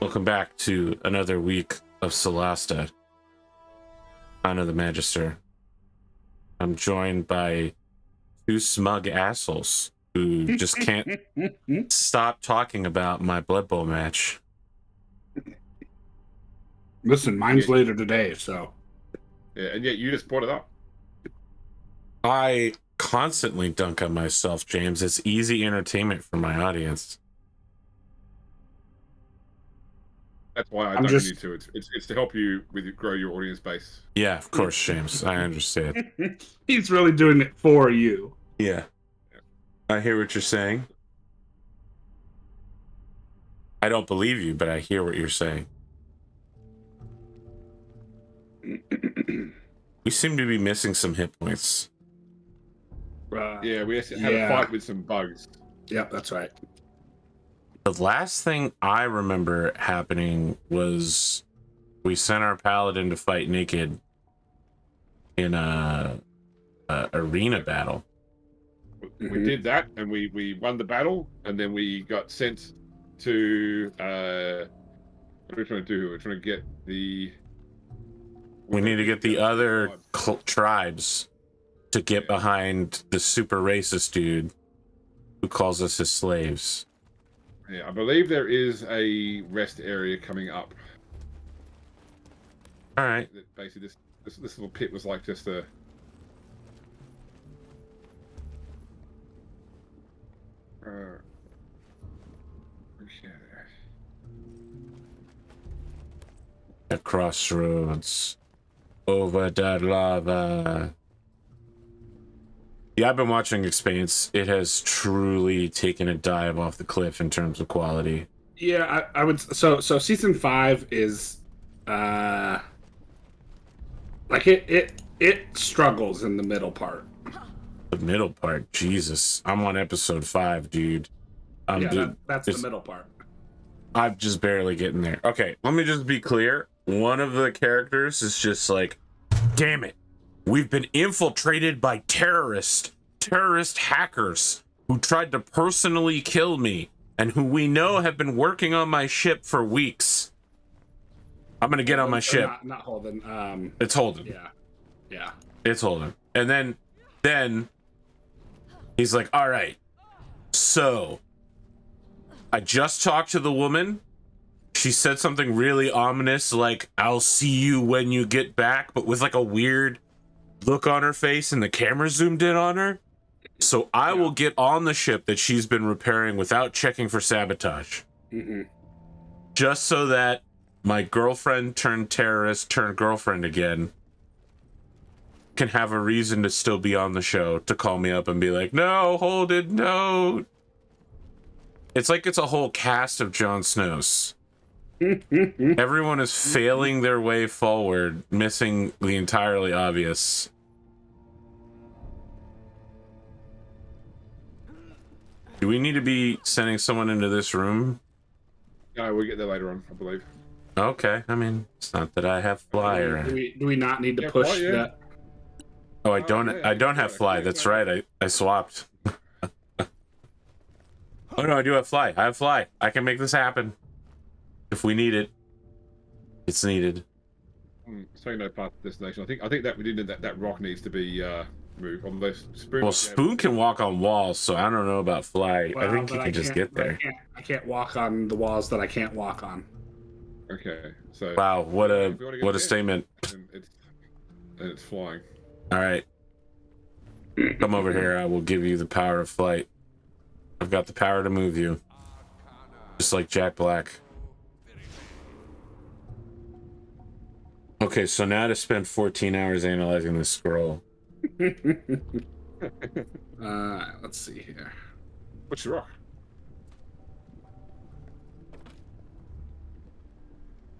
Welcome back to another week of Solasta. Honor the Magister. I'm joined by two smug assholes who just can't stop talking about my Blood Bowl match. Listen, mine's later today, so. Yeah, and yet you just brought it up. I constantly dunk on myself, James. It's easy entertainment for my audience. That's why I dunk on you too. It's to help you grow your audience base. Yeah, of course, James. I understand. He's really doing it for you. Yeah. I hear what you're saying. I don't believe you, but I hear what you're saying. We seem to be missing some hit points. Yeah, we had a fight with some bugs. Yep, that's right. The last thing I remember happening was we sent our paladin to fight naked in a arena battle. We did that, and we won the battle, and then we got sent to what are we trying to do? We're trying to get the. We need to get the other tribes to get behind the super racist dude who calls us his slaves. Yeah, I believe there is a rest area coming up. All right. Basically, this little pit was like just a. At crossroads, over that lava. Yeah, I've been watching Expanse. It has truly taken a dive off the cliff in terms of quality. Yeah, I would. So season 5 is, like it struggles in the middle part. The middle part, Jesus! I'm on episode 5, dude. That's the middle part. I'm just barely getting there. Okay, let me just be clear. One of the characters is just like, damn it. We've been infiltrated by terrorist hackers who tried to personally kill me and who we know have been working on my ship for weeks. I'm gonna get on my ship. Not Holden. It's Holden. Yeah. It's Holden. And then he's like, all right, so I just talked to the woman. She said something really ominous, like, I'll see you when you get back, but with like a weird look on her face, and the camera zoomed in on her. So I will get on the ship that she's been repairing without checking for sabotage. Just so that my girlfriend turned terrorist turned girlfriend again can have a reason to still be on the show, to call me up and be like, no, hold it, no. It's like it's a whole cast of Jon Snows. Everyone is failing their way forward, missing the entirely obvious. Do we need to be sending someone into this room? No, we'll get there later on, I believe. Okay, I mean, it's not that I have fly or... Do we not need to push that? Oh, I don't have fly. That's right. I swapped. Oh no, I do have fly. I have fly. I can make this happen. If we need it, it's needed. So no path to destination. I think that we did that rock needs to be moved. Although Spoon. Well, Spoon can walk on walls, so I don't know about fly. Well, I think he can just get there. I can't walk on the walls that I can't walk on. Okay, so. Wow, what a statement. And it's flying. All right, come over here. I will give you the power of flight. I've got the power to move you, just like Jack Black. Okay, so now to spend 14 hours analyzing this scroll. Let's see here. What's the rock?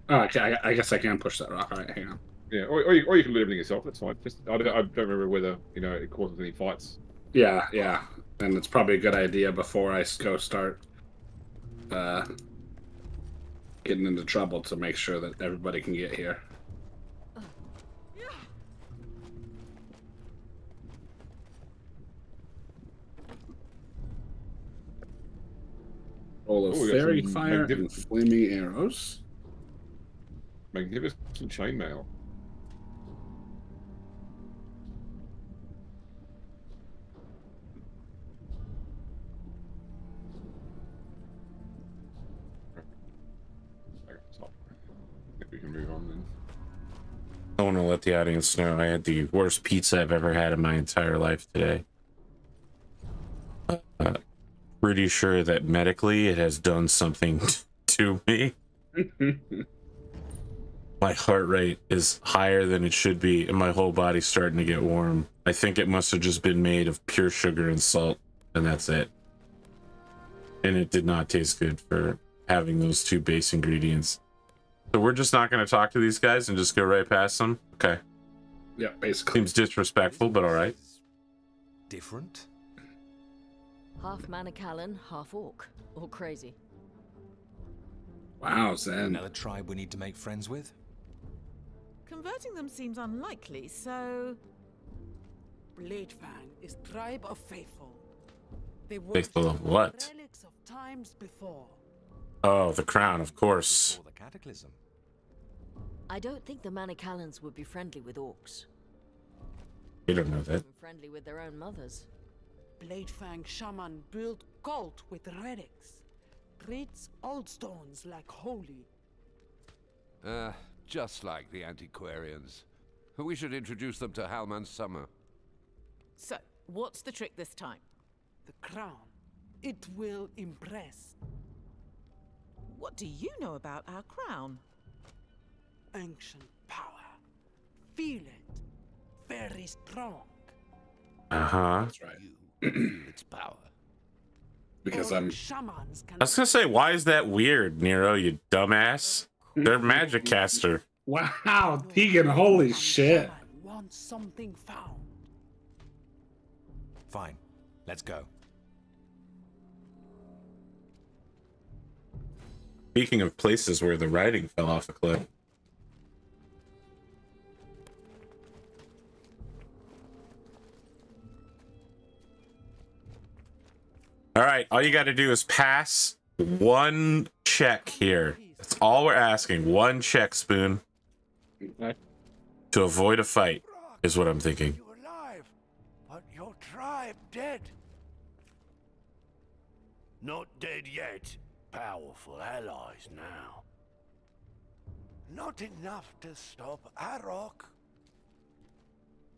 Oh, okay, I guess I can push that rock. All right, hang on. Yeah, or you can do everything yourself. That's fine. Just I don't remember whether it causes any fights. Yeah, and it's probably a good idea before I go start getting into trouble to make sure that everybody can get here. Bowl of Oh, we got fairy some fire and flaming arrows. Magnificent chainmail. Okay, stop. I think we can move on then. I want to let the audience know I had the worst pizza I've ever had in my entire life today. Pretty sure that medically it has done something to me. My heart rate is higher than it should be, and my whole body's starting to get warm. I think it must have just been made of pure sugar and salt, and that's it. And it did not taste good for having those two base ingredients. So we're just not going to talk to these guys and just go right past them? Okay. Yeah, basically. Seems disrespectful, but all right. Different? Half Manacallan, half orc. All crazy. Wow, Zen. Another tribe we need to make friends with? Converting them seems unlikely, so... Bladefang is tribe of faithful. They Faithful of what? relics of times before. Oh, the crown, of course. Before the cataclysm. I don't think the Manacallans would be friendly with orcs. You don't know that. Even friendly with their own mothers. Bladefang shaman built cult with relics. Treats old stones like holy. Just like the antiquarians. We should introduce them to Halman's summer. So, what's the trick this time? The crown. It will impress. What do you know about our crown? Ancient power. Feel it. Very strong. Uh-huh. That's right. You feel its power. Because Only I'm... shamans can I was gonna say, why is that weird, Nero, you dumbass? They're magic caster. Wow, Tegan, holy shit. shaman wants something found. Fine. Let's go. Speaking of places where the writing fell off a cliff. All right, all you got to do is pass one check here. That's all we're asking. One check, Spoon. To avoid a fight, is what I'm thinking. You alive, but your tribe dead. Not dead yet. Powerful allies now. Not enough to stop Arok.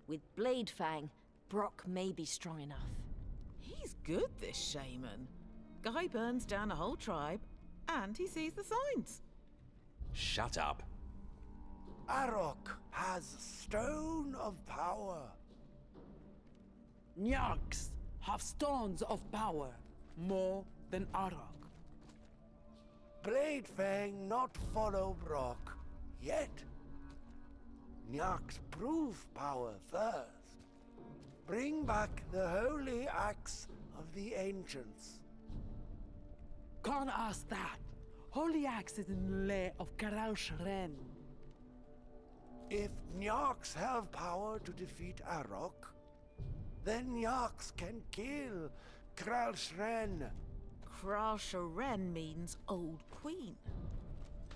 With Bladefang, Brock may be strong enough. He's good, this shaman. Guy burns down a whole tribe, and he sees the signs. Shut up. Arok has stone of power. Nyarks have stones of power. More than Arok. Bladefang not follow Brock yet. Nyarks prove power first. Bring back the holy axe of the ancients. Can't ask that. Holy axe is in the lair of Karaush Ren. If Nyarks have power to defeat Arok, then Nyarks can kill Kralshren. Kralshren means old queen.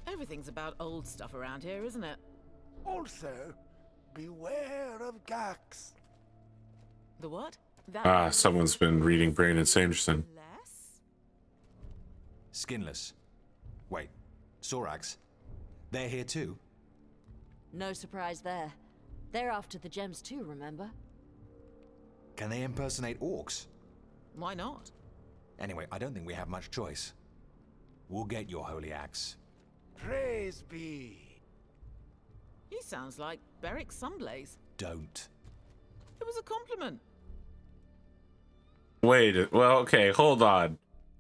Everything's about old stuff around here, isn't it? Also, beware of Gax. The what? Ah, someone's been reading Brandon Sanderson. Less? Skinless. Wait. Sorax. They're here too? No surprise there. They're after the gems too, remember? Can they impersonate orcs? Why not? Anyway, I don't think we have much choice. We'll get your holy axe. Praise be. He sounds like Beric Sunblaze. Don't. It was a compliment. Wait, well, okay, hold on.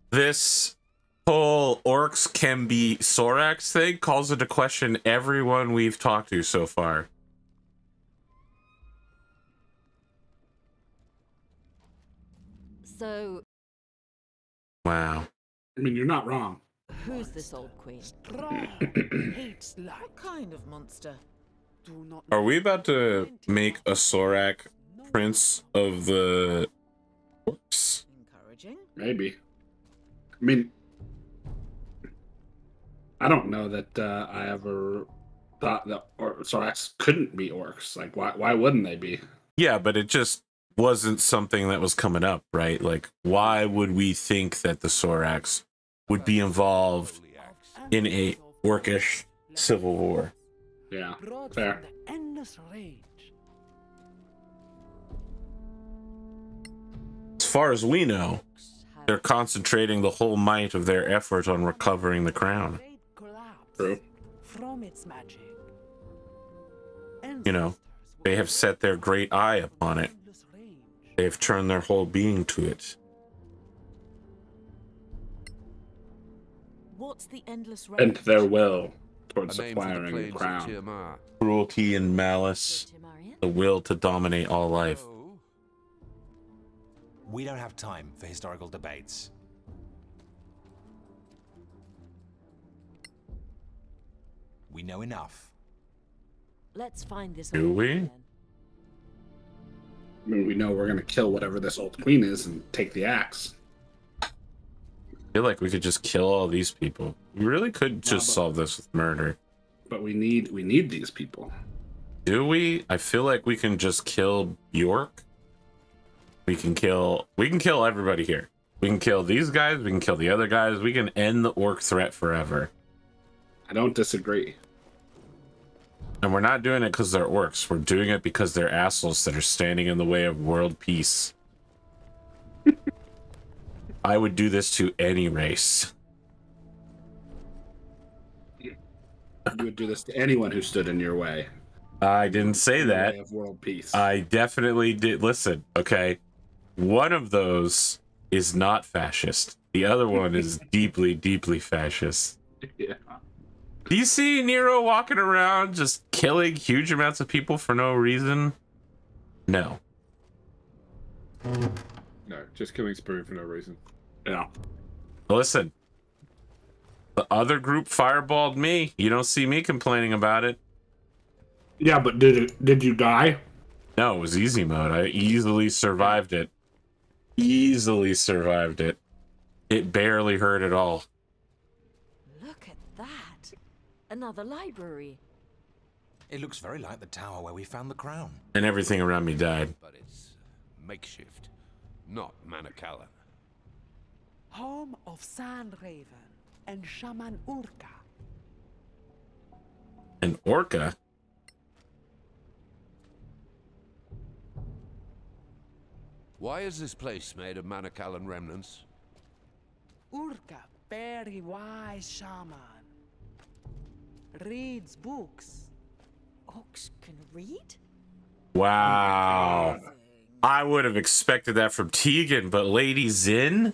This whole orcs can be Sorax thing calls into question everyone we've talked to so far. So, Wow. I mean, you're not wrong. who's this old queen? Strong. Hates light. What kind of monster? Do not Are we about to make a Sorak prince of the orcs? Encouraging. Maybe. I mean, I don't know that I ever thought that Sorax couldn't be orcs. Like, why wouldn't they be? Yeah, but it just wasn't something that was coming up, right? Like, why would we think that the Sorax would be involved in a orcish civil war? Yeah, Brought fair. from the endless rage. As far as we know, they're concentrating the whole might of their effort on recovering the crown. Great collapse True. from its magic. You know, they have set their great eye upon it. Endless rage. They have turned their whole being to it. What's the endless And rage? their will towards A name for the acquiring the plains of crown. Tiamat. Cruelty and malice, Timarian? the will to dominate all life. Oh, We don't have time for historical debates. We know enough. Let's find this. Do old we? man. I mean, we know we're gonna kill whatever this old queen is and take the axe. I feel like we could just kill all these people. We really could just but- solve this with murder. But we need these people. Do we? I feel like we can just kill Bjork. We can kill everybody here. We can kill these guys, we can kill the other guys, we can end the orc threat forever. I don't disagree. And we're not doing it because they're orcs. We're doing it because they're assholes that are standing in the way of world peace. I would do this to any race. You would do this to anyone who stood in your way. I didn't say In the that. way of world peace. I definitely did. Listen, okay. One of those is not fascist. The other one is deeply, deeply fascist. Yeah. Do you see Nero walking around just killing huge amounts of people for no reason? No. No, just killing Spoon for no reason. Yeah. Listen. The other group fireballed me. You don't see me complaining about it. Yeah, but did you die? No, it was easy mode. I easily survived it. Easily survived it. It barely hurt at all. Look at that. Another library. It looks very like the tower where we found the crown. And everything around me died. but it's makeshift, not Manacalon. Home of Sandraven and Shaman Urka. An orca? Why is this place made of Manacalon remnants? Urka, very wise shaman. Reads books. Orcs can read? Wow. I would have expected that from Tegan, but Lady Zin?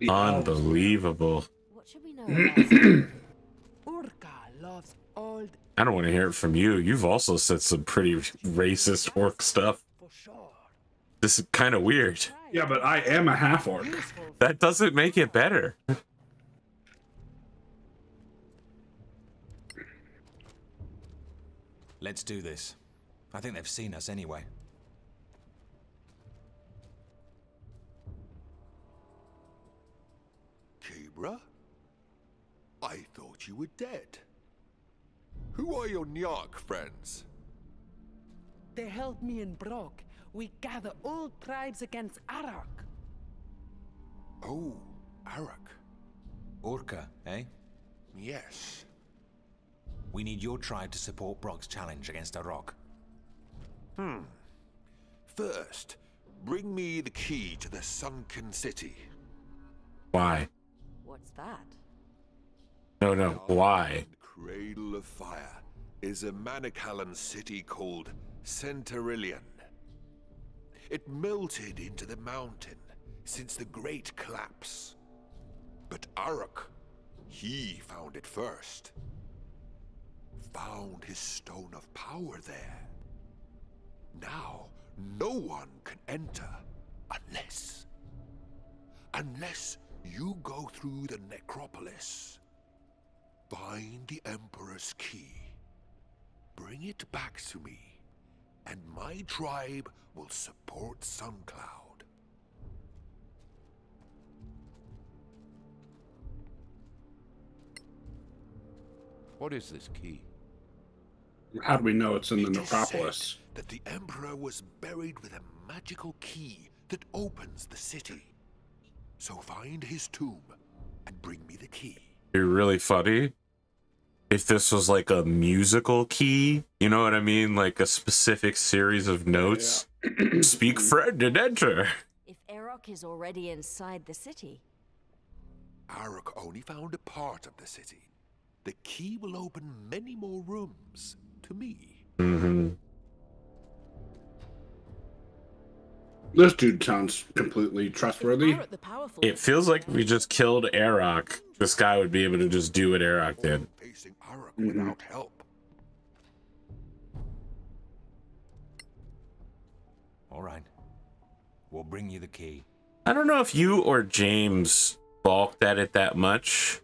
Unbelievable. What should we know about Sandraven? Urka loves old I don't want to hear it from you. You've also said some pretty racist orc stuff. for sure. This is kind of weird. Yeah, but I am a half orc. Useful That doesn't make it better. Let's do this. I think they've seen us anyway. Kibra? I thought you were dead. Who are your Nyark friends? They help me in Brock. We gather all tribes against Arak. Oh, Arak. Orca, eh? Yes. We need your tribe to support Brock's challenge against Arok. First, bring me the key to the sunken city. Why? What's that? No, why? The Cradle of Fire is a Manacalon city called Centaurillion. It melted into the mountain since the Great Collapse. But Arak, he found it first. Found his stone of power there. Now, no one can enter unless you go through the necropolis. Find the Emperor's key. Bring it back to me, and my tribe will support Suncloud. What is this key? How do we know it's in the It is necropolis? said that the Emperor was buried with a magical key that opens the city. So find his tomb and bring me the key. You're really funny. If this was like a musical key, you know what I mean? Like a specific series of notes. Yeah. Speak friend and enter. If Erok is already inside the city, Aruk only found a part of the city. The key will open many more rooms to me. Mm-hmm. This dude sounds completely If trustworthy. Pirate the Powerful It feels like if we just killed Arok, this guy would be able to just do what Arok did. Facing Aruk without help. All right. We'll bring you the key. I don't know if you or James balked at it that much.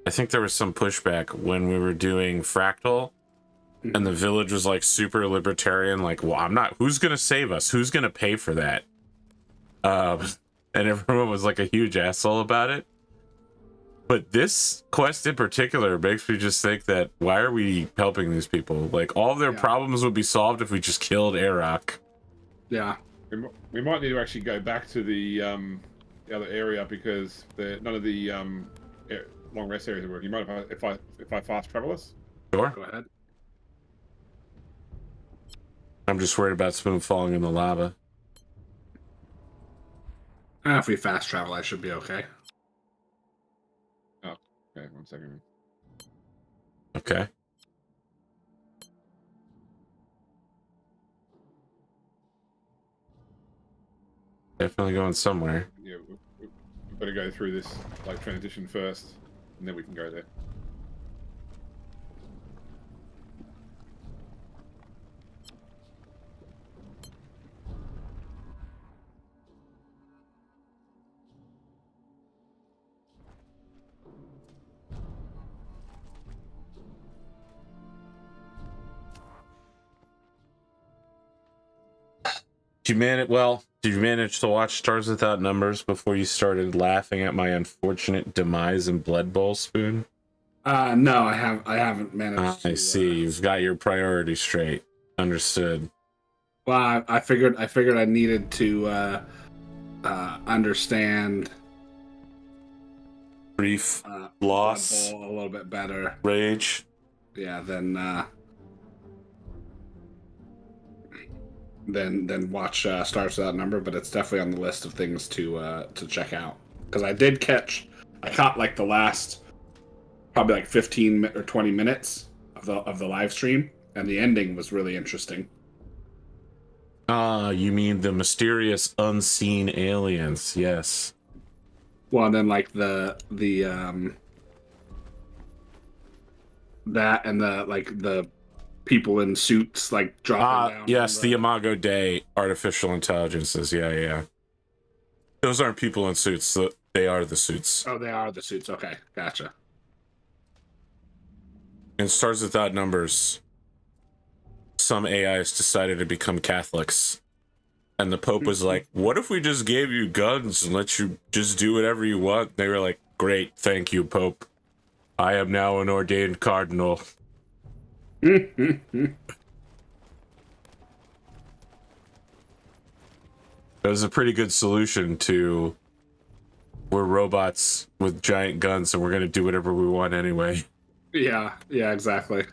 I think there was some pushback when we were doing Fractal, and the village was like super libertarian, like, well, I'm not, who's gonna save us? Who's gonna pay for that? And everyone was like a huge asshole about it. But this quest in particular makes me just think that, why are we helping these people? Like, all of their problems would be solved if we just killed Arok. Yeah. We might need to actually go back to the other area because none of the long rest areas are working. You mind if I fast travel us? Sure. Go ahead. I'm just worried about Spoon falling in the lava. If we fast travel, I should be okay. Oh, okay. 1 second. Okay. Definitely going somewhere. Yeah, we better go through this like transition first, and then we can go there. Did you manage to watch Stars Without Numbers before you started laughing at my unfortunate demise in Blood Bowl, Spoon? No, I haven't managed to. I see. You've got your priorities straight. Understood. Well, I figured I needed to understand Grief, Blood loss, Bowl a little bit better. rage. Yeah, than watch Stars Without Number, but it's definitely on the list of things to check out. Because I caught like the last probably like 15 or 20 minutes of the live stream, and the ending was really interesting. Ah, you mean the mysterious unseen aliens? Yes. Well, and then like the that and the people in suits like dropping down. Yes, the Imago Dei artificial intelligences. Yeah. Those aren't people in suits. They are the suits. Oh, they are the suits. Okay, gotcha. In Stars Without Numbers, some AIs decided to become Catholics. And the Pope was like, what if we just gave you guns and let you just do whatever you want? They were like, great, thank you, Pope. I am now an ordained cardinal. That was a pretty good solution to, we're robots with giant guns and we're going to do whatever we want anyway. Yeah, exactly.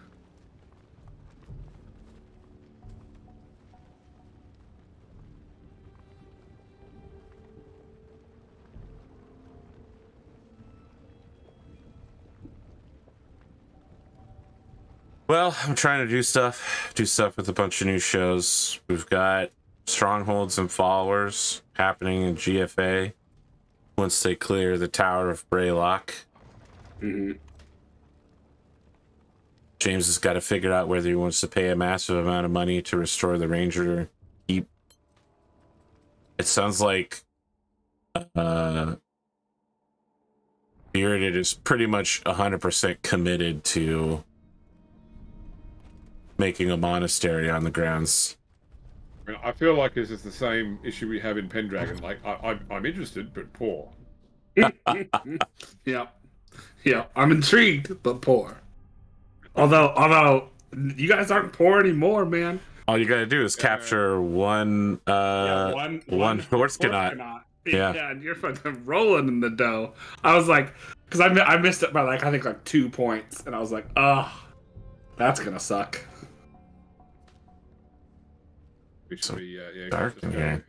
Well, I'm trying to do stuff with a bunch of new shows. We've got Strongholds and Followers happening in GFA once they clear the Tower of Braylock. Mm-hmm. James has got to figure out whether he wants to pay a massive amount of money to restore the Ranger Keep. It sounds like Bearded is pretty much 100% committed to making a monastery on the grounds. I mean, I feel like this is the same issue we have in Pendragon. Like, I'm interested, but poor. Yep. I'm intrigued, but poor. Although you guys aren't poor anymore, man. All you gotta do is capture one horse cannot. Yeah, and you're fucking rolling in the dough. I was like, because I missed it by I think 2 points, and I was like, oh, that's gonna suck. We should be Dark again.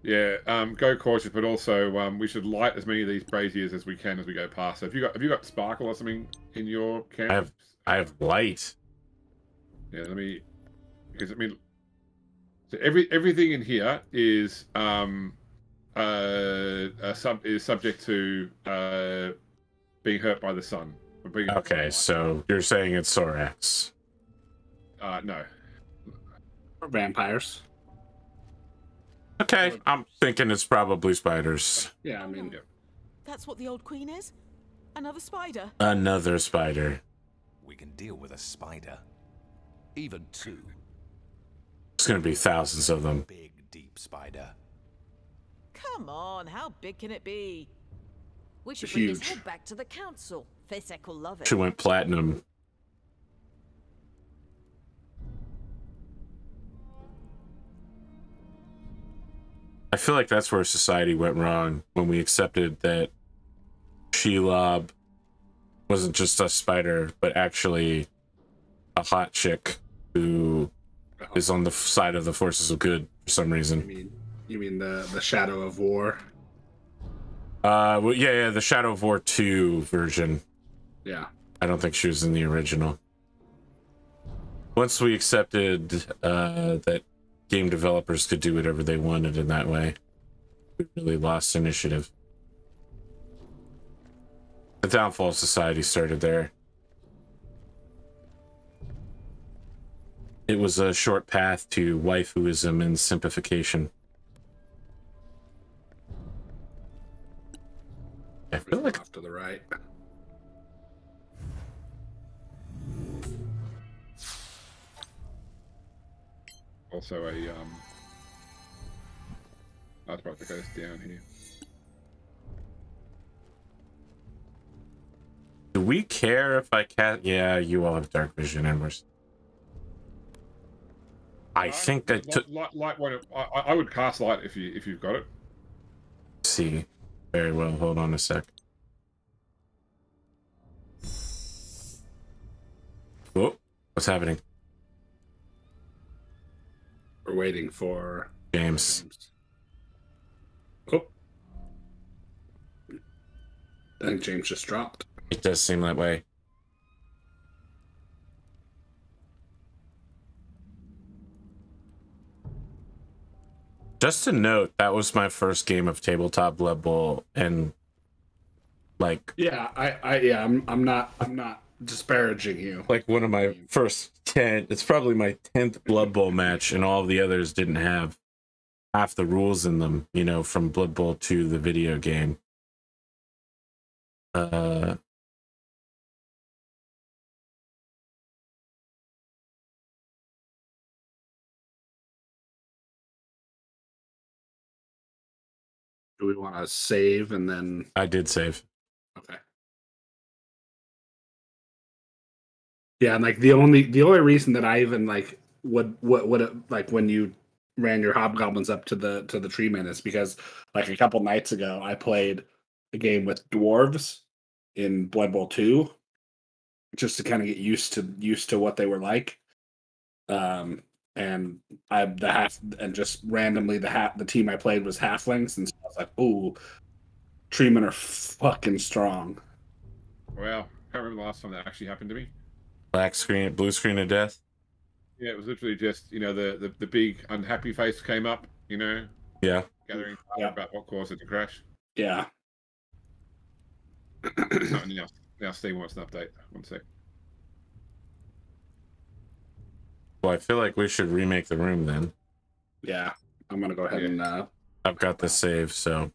Yeah, go cautious, but also we should light as many of these braziers as we can as we go past. So have you got sparkle or something in your camp? I have light. Yeah, so everything in here is subject to being hurt by the sun. Okay, so you're saying it's Sorax? No. Or vampires. Okay, I'm thinking it's probably spiders. Yeah, I mean... That's what the old queen is? Another spider? Another spider. We can deal with a spider. Even 2. It's gonna be thousands of them. Big, deep spider. Come on, how big can it be? We should bring his head back to the council. Fesek will love it. She went platinum. I feel like that's where society went wrong, when we accepted that Shelob wasn't just a spider, but actually a hot chick who is on the side of the forces of good for some reason. You mean the Shadow of War? Well, yeah, the Shadow of War 2 version. Yeah. I don't think she was in the original. Once we accepted that game developers could do whatever they wanted in that way, we really lost initiative. The downfall of society started there. It was a short path to waifuism and simplification. I feel like off to the right. Also I was about to go down here. Do we care if I cast? Yeah, you all have dark vision, and I think I took light one. I would cast light if you've got it. See, very well. Hold on a sec. Whoa, what's happening? We're waiting for James. Oh, I think James just dropped. It does seem that way. Just to note, that was my first game of tabletop Blood Bowl, and like, yeah, I'm not disparaging you. Like one of my first 10. It's probably my 10th Blood Bowl match, and all the others didn't have half the rules in them. You know, from Blood Bowl 2, the video game. Do we want to save and then? I did save. Okay. Yeah, and like the only reason that I even like would like when you ran your hobgoblins up to the tree man is because like a couple nights ago I played a game with dwarves in Blood Bowl 2 just to kind of get used to what they were like. And just randomly the team I played was halflings, and so I was like, "Ooh, treemen are fucking strong." Well, I can't remember the last time that actually happened to me. Blue screen of death. Yeah, it was literally just the big unhappy face came up. Yeah. Gathering about what caused it to crash. Yeah. Now Steam wants an update. 1 sec. Well, I feel like we should remake the room then. Yeah, I'm gonna go ahead and. I've got the save, so.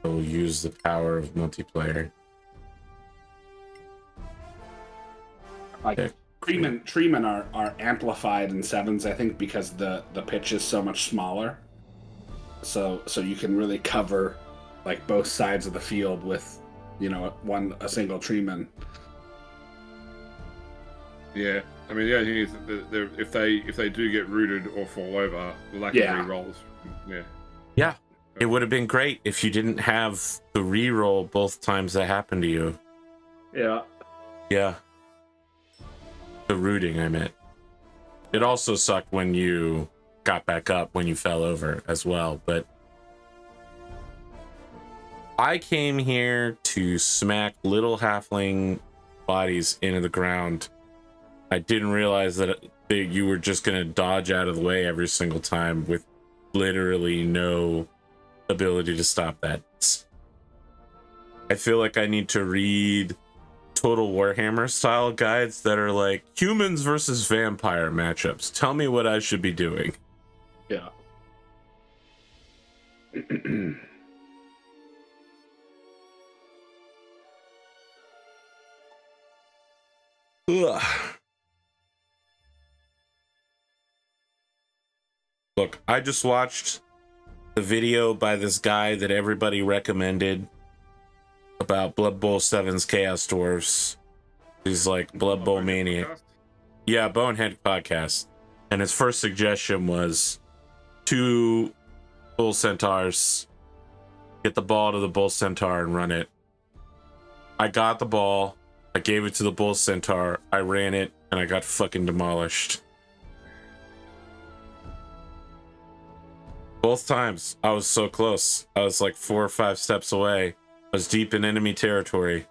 We'll use the power of multiplayer. Like treemen are amplified in 7s, I think, because the pitch is so much smaller. So you can really cover like both sides of the field with, you know, a single treeman. Yeah, I mean, the only thing is that if they do get rooted or fall over, lack of rerolls. Yeah. Yeah, it would have been great if you didn't have the reroll both times that happened to you. Yeah. Yeah. The rooting, I meant. It also sucked when you got back up when you fell over as well, but I came here to smack little halfling bodies into the ground. I didn't realize that you were just going to dodge out of the way every single time with literally no ability to stop that. I feel like I need to read Total Warhammer style guides that are like humans versus vampire matchups. Tell me what I should be doing. Yeah. Ugh. Look, I just watched the video by this guy that everybody recommended about Blood Bowl 7's Chaos Dwarfs. He's like Blood Bowl Maniac. Yeah, Bonehead Podcast. And his first suggestion was 2 Bull Centaurs. Get the ball to the Bull Centaur and run it. I got the ball. I gave it to the Bull Centaur. I ran it and I got fucking demolished. Both times I was so close. I was like 4 or 5 steps away. I was deep in enemy territory.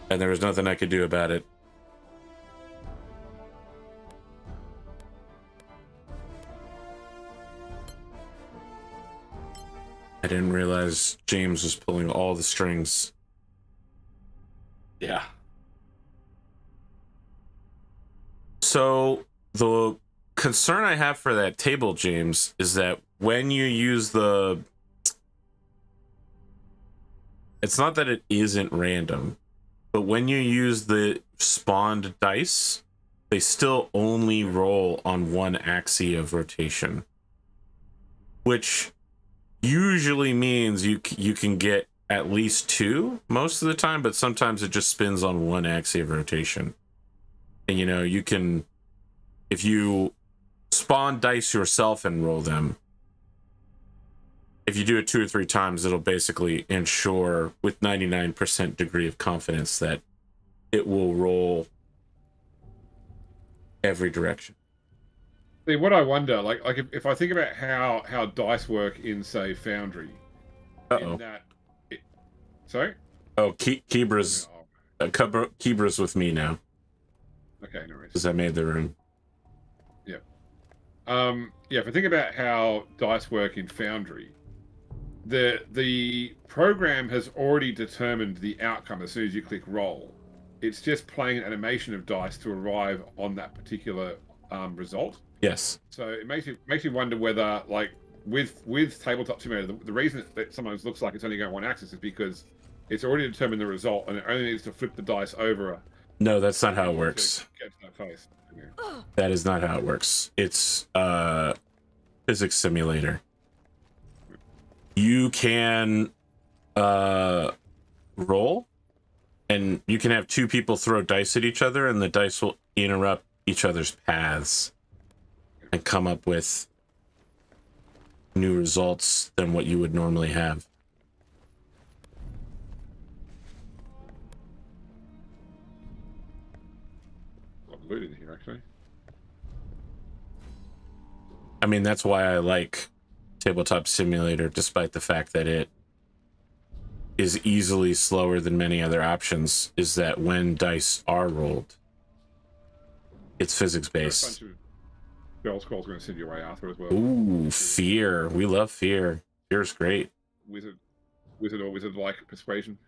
And there was nothing I could do about it. I didn't realize James was pulling all the strings. Yeah. So the concern I have for that table, James, is that when you use the... It's not that it isn't random, but when you use the spawned dice, they still only roll on one axis of rotation. Which usually means you can get at least 2 most of the time, but sometimes it just spins on one axis of rotation. And you know, you can, if you spawn dice yourself and roll them, if you do it 2 or 3 times, it'll basically ensure with 99% degree of confidence that it will roll every direction. See, what I wonder, like if I think about how dice work in, say, Foundry, in that, sorry? Oh, Kibra's Kibra's with me now. Okay, no worries. Because I made the room. Yeah. Yeah, if I think about how dice work in Foundry, the program has already determined the outcome as soon as you click roll. It's just playing an animation of dice to arrive on that particular result. Yes. So it makes you wonder whether, like, with Tabletop Simulator, the reason it sometimes looks like it's only going one axis is because it's already determined the result and it only needs to flip the dice over. No, that's not how it works. Get to that face. Yeah. That is not how it works. It's physics simulator. You can roll, and you can have 2 people throw dice at each other, and the dice will interrupt each other's paths and come up with new results than what you would normally have. Loot in here, actually. I mean, that's why I like Tabletop Simulator, despite the fact that it is easily slower than many other options, is that when dice are rolled, it's physics-based. Bell Scroll's going to send you away after as well. Ooh, fear. We love fear. Fear's great. Wizard or wizard-like persuasion.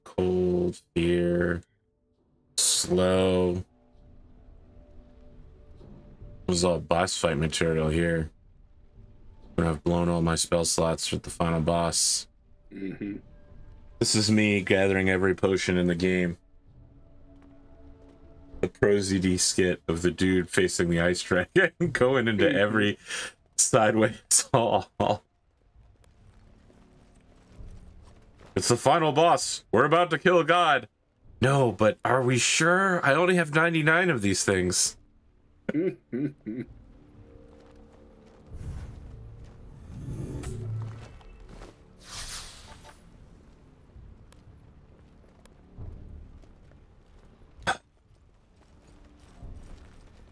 Cold, fear, slow. This is all boss fight material here. I've blown all my spell slots with the final boss. Mm-hmm. This is me gathering every potion in the game. The ProZD skit of the dude facing the ice dragon going into every sideways hall. It's the final boss. We're about to kill God. No, but are we sure? I only have 99 of these things.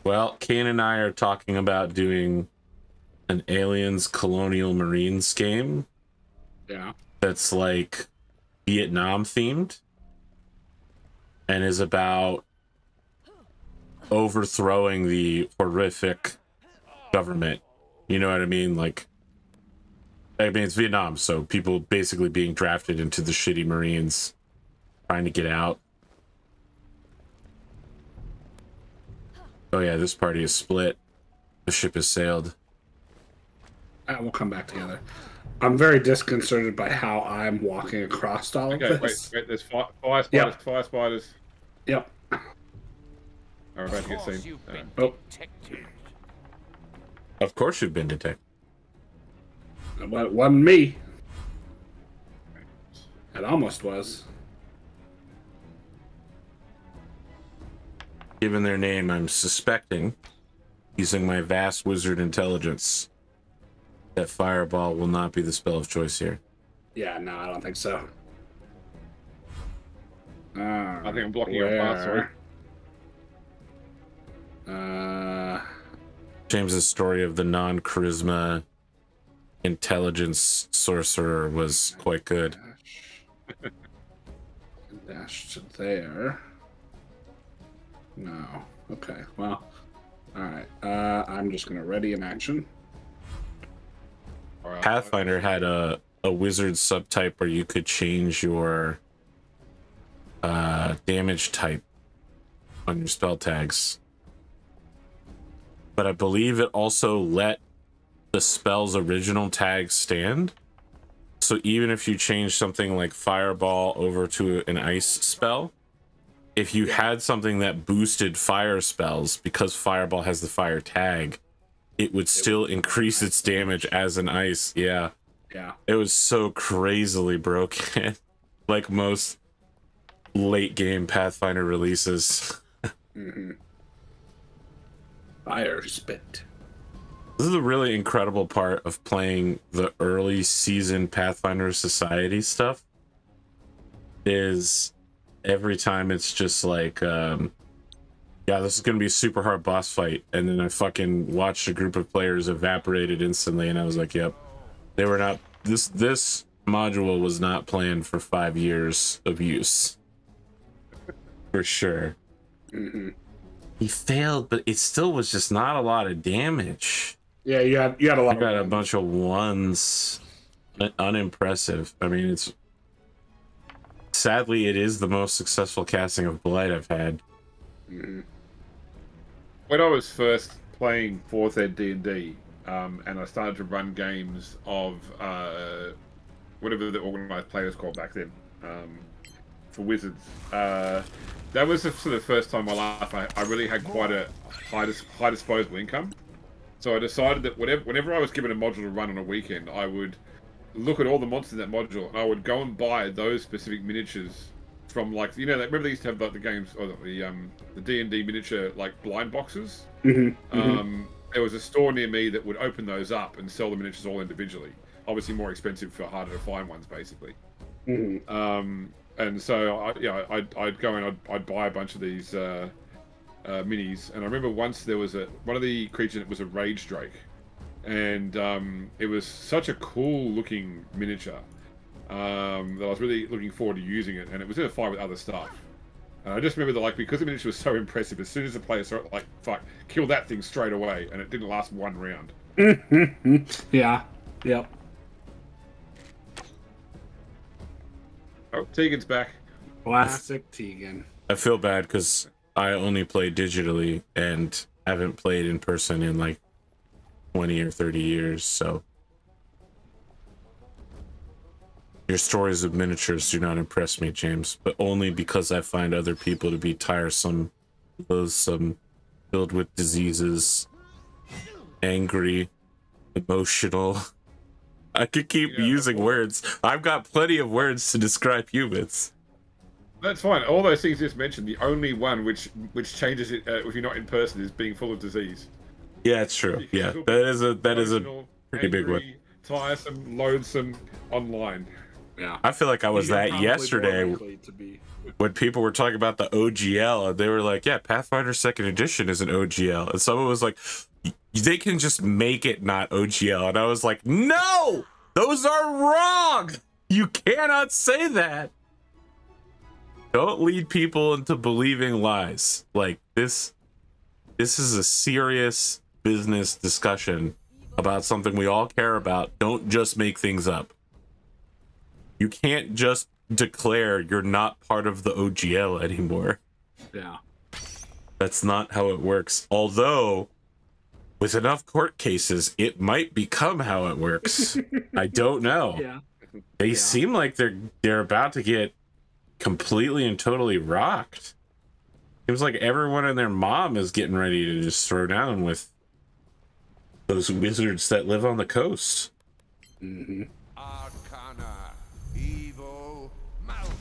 Well, Kane and I are talking about doing an Aliens Colonial Marines game. Yeah. That's like Vietnam themed and is about overthrowing the horrific government. You know what I mean? Like, I mean, it's Vietnam, so people basically being drafted into the shitty Marines, trying to get out. Oh yeah, this party is split. The ship has sailed. We'll come back together. I'm very disconcerted by how I'm walking across all of this. Wait, there's fire spiders, Yep. fire spiders. Yep. We're about to get seen. Oh. Of course you've been detected. It wasn't me. It almost was. Given their name, I'm suspecting, using my vast wizard intelligence, that Fireball will not be the spell of choice here. Yeah, no, I don't think so. I think I'm blocking your path, sorry. James's story of the non-charisma intelligence sorcerer was quite good. Dash to there. No. Okay, well. Alright. I'm just gonna ready an action. Pathfinder had a wizard subtype where you could change your damage type on your spell tags. But I believe it also let the spell's original tag stand. So even if you change something like Fireball over to an ice spell, if you had something that boosted fire spells, because Fireball has the fire tag, it would still increase its damage as an ice. Yeah. Yeah. It was so crazily broken. Like most late game Pathfinder releases. Mm-hmm. Fire spit. This is a really incredible part of playing the early season Pathfinder Society stuff. Is every time it's just like, yeah, this is gonna be a super hard boss fight, and then I fucking watched a group of players evaporated instantly, and I was like, yep, they were not. This module was not planned for 5 years of use, for sure. Mm-hmm. He failed, but it still was just not a lot of damage. Yeah, you had a lot. I got a bunch of ones. Unimpressive. I mean, it's sadly it is the most successful casting of Blight I've had. Mm-hmm. When I was first playing 4th Ed D&D, and I started to run games of whatever the organized play was called back then, for Wizards, that was the sort of first time in my life I really had quite a high disposable income. So I decided that whenever I was given a module to run on a weekend, I would look at all the monsters in that module, and I would go and buy those specific miniatures from, like, you know, remember they used to have like the games, or the D&D miniature like blind boxes. Mm-hmm. Mm-hmm. There was a store near me that would open those up and sell the miniatures all individually. Obviously more expensive for harder to find ones, basically. Mm-hmm. And so I'd go and I'd buy a bunch of these minis. And I remember once there was one of the creatures that was a Rage Drake, and it was such a cool looking miniature that I was really looking forward to using it. And it was in a fight with other stuff. And I just remember that, like, because the miniature was so impressive, as soon as the player saw it, like, fuck, kill that thing straight away, and it didn't last one round. Yeah. Yep. Oh, Tegan's back. Classic Tegan. I feel bad because I only play digitally and haven't played in person in like 20 or 30 years, so your stories of miniatures do not impress me, James, but only because I find other people to be tiresome loathsome, filled with diseases, angry, emotional. I could keep using words. I've got plenty of words to describe humans. That's fine. All those things you just mentioned, the only one which changes it if you're not in person is being full of disease. Yeah, it's true. Yeah, that is a pretty big one. Tiresome, loathsome, online. Yeah. I feel like I was that yesterday when people were talking about the OGL, and they were like, yeah, Pathfinder 2nd Edition is an OGL. And someone was like, they can just make it not OGL. And I was like, no! Those are wrong! You cannot say that! Don't lead people into believing lies. Like, this is a serious business discussion about something we all care about. Don't just make things up. You can't just declare you're not part of the OGL anymore. Yeah. That's not how it works. Although, with enough court cases, it might become how it works. I don't know. Yeah. They seem like they're about to get completely and totally rocked. Seems like everyone and their mom is getting ready to just throw down with those wizards that live on the coast. Mm-hmm. Arcana, evil, mouth.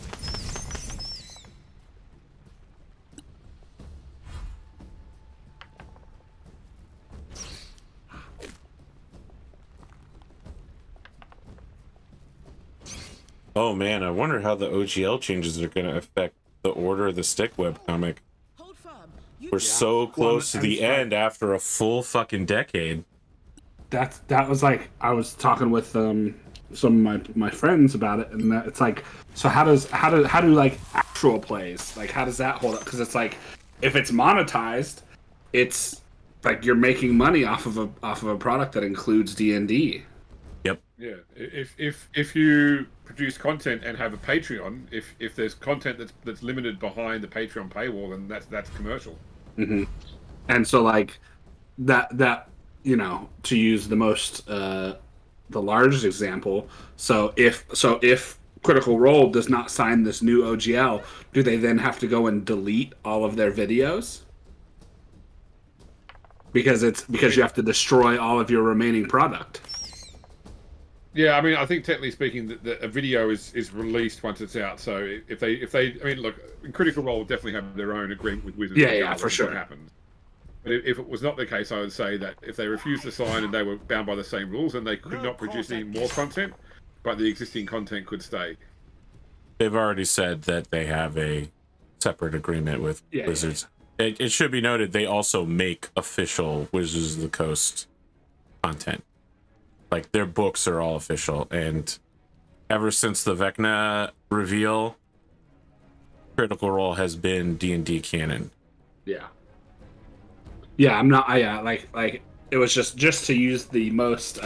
Oh man, I wonder how the OGL changes are going to affect the Order of the Stick webcomic. We're so close to the end after a full fucking decade. That was like, I was talking with some of my friends about it, and it's like, so how do like actual plays, like how does that hold up? Because it's like, if it's monetized, it's like you're making money off of a product that includes D&D. Yep. Yeah. If you produce content and have a Patreon, if there's content that's limited behind the Patreon paywall, then that's commercial. Mm-hmm. And so like that you know, to use the most the largest example, so if Critical Role does not sign this new OGL, do they then have to go and delete all of their videos? Because you have to destroy all of your remaining product. Yeah, I mean, I think technically speaking, a video is released once it's out. So if they, I mean, look, Critical Role will definitely have their own agreement with Wizards. Yeah, for sure. What happens. But if it was not the case, I would say that if they refused to sign and they were bound by the same rules, then they could not produce any more content, but the existing content could stay. They've already said that they have a separate agreement with Wizards. Yeah. It should be noted they also make official Wizards of the Coast content. Like, their books are all official, and ever since the Vecna reveal, Critical Role has been D&D canon. Yeah. Yeah, I'm not. Like it was just to use the most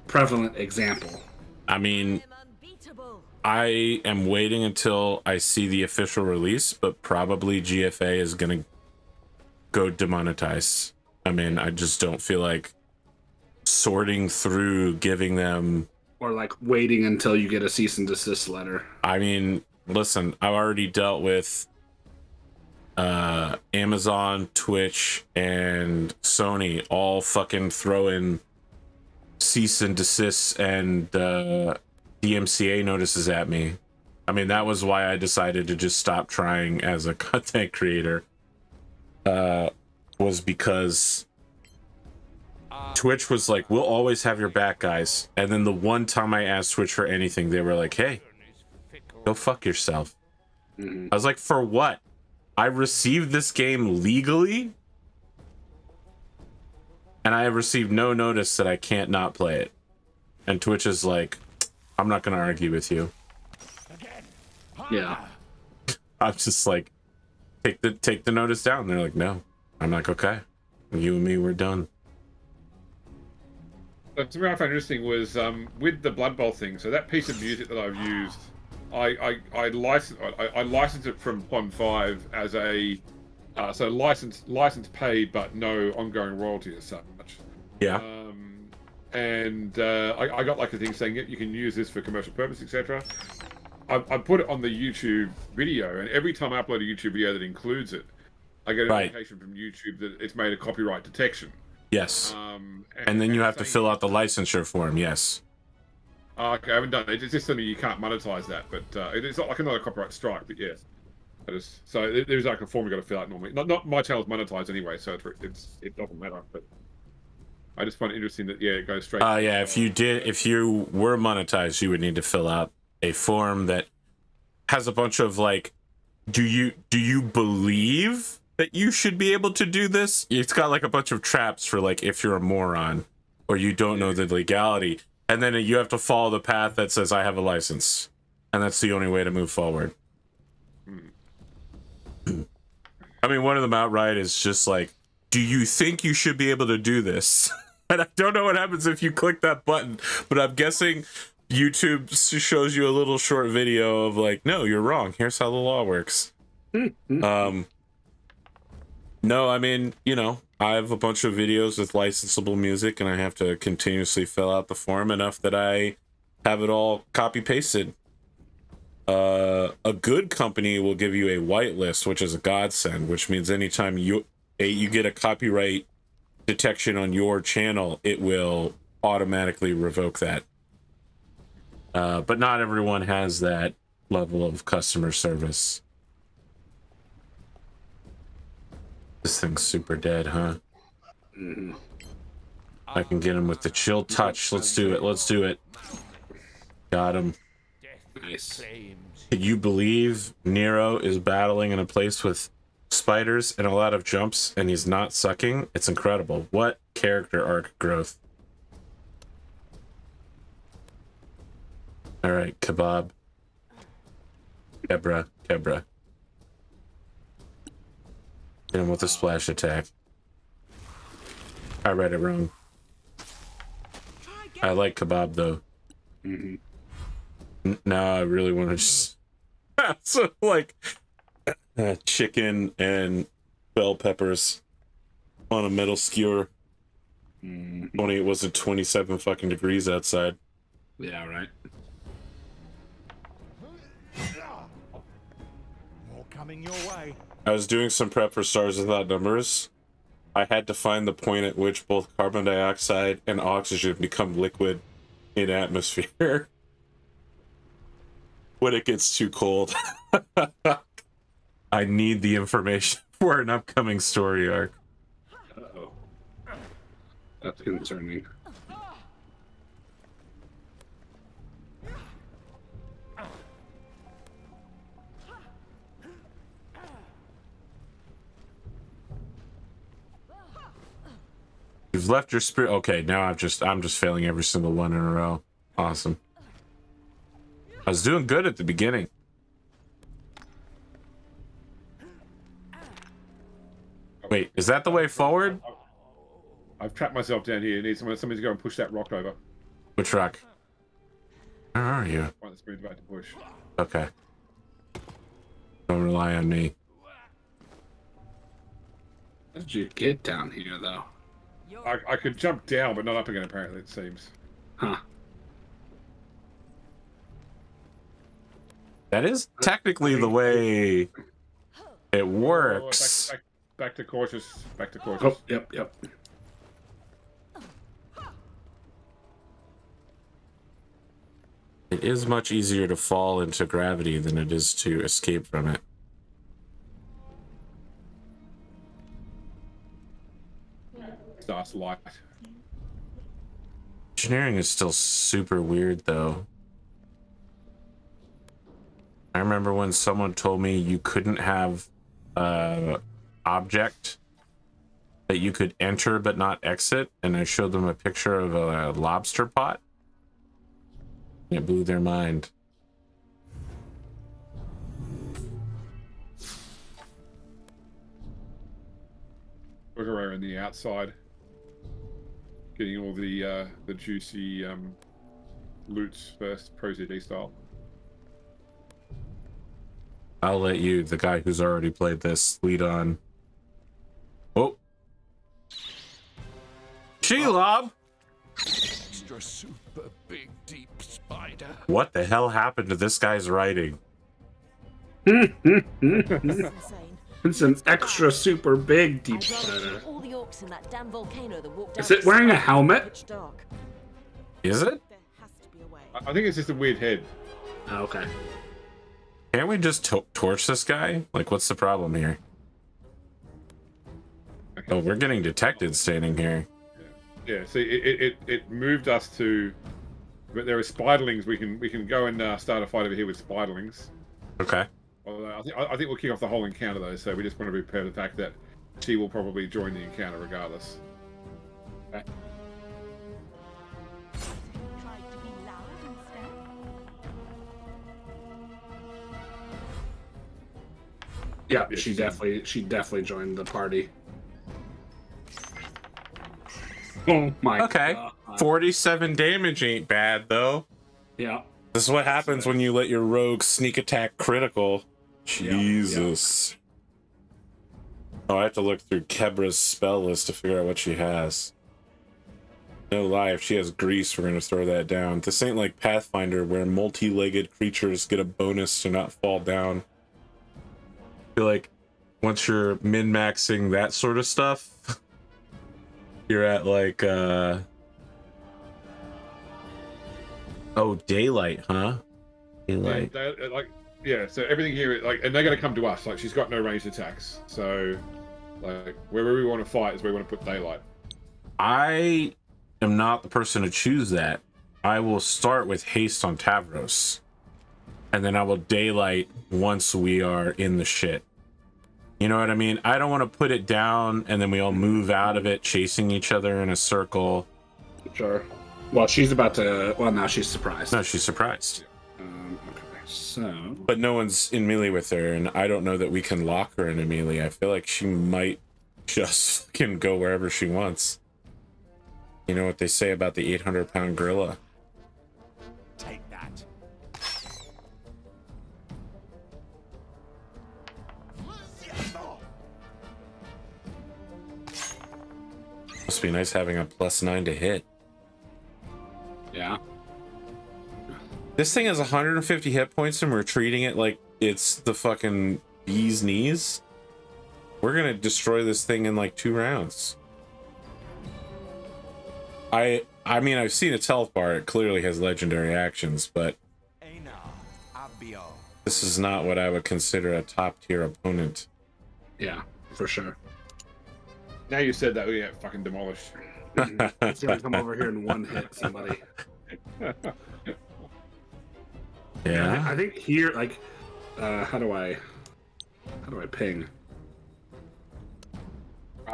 prevalent example. I mean, I am waiting until I see the official release, but probably GFA is gonna go demonetize. I mean, I just don't feel like sorting through giving them, or like waiting until you get a cease and desist letter. I mean, listen, I've already dealt with Amazon, Twitch, and Sony all fucking throwing cease and desist and DMCA notices at me. I mean, that was why I decided to just stop trying as a content creator, was because Twitch was like, we'll always have your back, guys. And then the one time I asked Twitch for anything, they were like, hey, go fuck yourself. I was like, for what? I received this game legally, and I have received no notice that I can't not play it. And Twitch is like, I'm not going to argue with you. Yeah. I'm just like, take the notice down. They're like, no. I'm like, okay. You and me, we're done. Something I found interesting was with the Blood Bowl thing. So that piece of music that I've used, I licensed it from Pond 5 as a so license paid but no ongoing royalty as such. Yeah. I got like a thing saying you can use this for commercial purpose, etc. I put it on the YouTube video, and every time I upload a YouTube video that includes it, I get a Right. notification from YouTube that it's made a copyright detection. Yes. And then you have to fill out the licensure form. Yes. Okay, I haven't done it. It's just something you can't monetize that, but it's not like another copyright strike. But yeah, so there's like a form you got to fill out normally. Not my channel's monetized anyway, so it doesn't matter. But I just find it interesting that it goes straight. Yeah. If you were monetized, you would need to fill out a form that has a bunch of like, do you believe that you should be able to do this? It's got like a bunch of traps for like if you're a moron or you don't know the legality. And then you have to follow the path that says, I have a license. And that's the only way to move forward. I mean, one of them outright is just like, do you think you should be able to do this? And I don't know what happens if you click that button, but I'm guessing YouTube shows you a little short video of like, no, you're wrong. Here's how the law works. No, I mean, you know, I have a bunch of videos with licensable music and I have to continuously fill out the form enough that I have it all copy pasted. A good company will give you a whitelist, which is a godsend, which means anytime you get a copyright detection on your channel, it will automatically revoke that. But not everyone has that level of customer service. This thing's super dead, huh? I can get him with the chill touch. Let's do it. Let's do it. Got him. Nice. Can you believe Nero is battling in a place with spiders and a lot of jumps and he's not sucking? It's incredible. What character arc growth. Alright, Kebab. Kebra. Hit him with a splash attack. I read it wrong. I like Kebab though. Now I really want to just so like chicken and bell peppers on a metal skewer. Only it wasn't 27 fucking degrees outside. Yeah, right. More coming your way. I was doing some prep for Stars Without Numbers. I had to find the point at which both carbon dioxide and oxygen become liquid in atmosphere. When it gets too cold. I need the information for an upcoming story arc. Uh-oh. That's concerning. You've left your spirit. Okay, now I'm just failing every single one in a row. Awesome. I was doing good at the beginning. Wait, is that the way forward? I've trapped myself down here. Somebody to go and push that rock over. Which rock? Where are you? One that's moved back to push. Okay. Don't rely on me. How did you get down here, though? I could jump down, but not up again, apparently, it seems. Huh. That is technically the way it works. Back to cautious. Back to cautious. Oh, yep. It is much easier to fall into gravity than it is to escape from it. Starts light. Engineering is still super weird, though. I remember when someone told me you couldn't have an object that you could enter but not exit, and I showed them a picture of a lobster pot. It blew their mind. Look around on the outside, getting all the juicy loots first, Pro CD style. I'll let you, the guy who's already played this, lead on. Oh. Shelob! Extra super big deep spider. What the hell happened to this guy's writing? This is insane. It's an extra super big deep I'd rather spider. kill all the orcs in that damn volcano that walked down Is it wearing a the helmet? pitch dark. Is it? There has to be a way. I think it's just a weird head. Oh, okay. Can't we just torch this guy? Like, what's the problem here? Oh, we're getting detected standing here. Yeah. See, it moved us to. But there are spiderlings. We can go and start a fight over here with spiderlings. Okay. Well, I think we'll kick off the whole encounter though. So we just want to prepare for the fact that she will probably join the encounter regardless. Okay. Tried to be loud instead. Yeah, she definitely joined the party. Oh my Okay. God. 47 damage ain't bad though. Yeah. This is what happens when you let your rogue sneak attack critical. Jesus. Oh, I have to look through Kebra's spell list to figure out what she has. No lie, if she has grease, we're gonna throw that down. This ain't like Pathfinder where multi-legged creatures get a bonus to not fall down. I feel like once you're min-maxing that sort of stuff, you're at like oh, daylight, huh? Daylight. Yeah, so everything here, like, and they're going to come to us. Like, she's got no ranged attacks, so like wherever we want to fight is where we want to put daylight. I am not the person to choose that. I will start with haste on Tavros, and then I will daylight once we are in the shit. You know what I mean? I don't want to put it down and then we all move out of it, chasing each other in a circle. Sure. Well, she's about to. Well, now she's surprised. No, she's surprised. Okay, so. But no one's in melee with her, and I don't know that we can lock her in a melee. I feel like she might just fucking go wherever she wants. You know what they say about the 800-pound gorilla? Take that. Must be nice having a +9 to hit. Yeah. This thing has 150 hit points and we're treating it like it's the fucking bee's knees. We're gonna destroy this thing in like 2 rounds. I mean, I've seen its health bar. It clearly has legendary actions, but this is not what I would consider a top tier opponent. Yeah, for sure. Now you said that, we get fucking demolished. It's gonna come over here and one hit somebody. Yeah. I think here, like, how do I ping?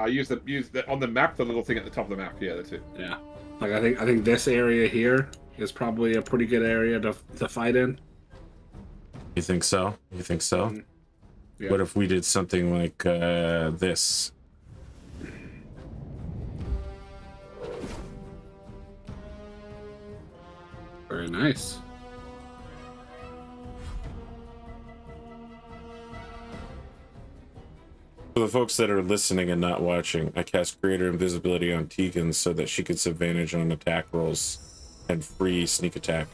Use the on the map, the little thing at the top of the map. Yeah, that's it. Yeah, like I think this area here is probably a pretty good area to fight in. You think so? You think so? Mm-hmm. Yeah. What if we did something like this? Very nice. For the folks that are listening and not watching, I cast greater invisibility on Tegan so that she gets advantage on attack rolls and free sneak attack.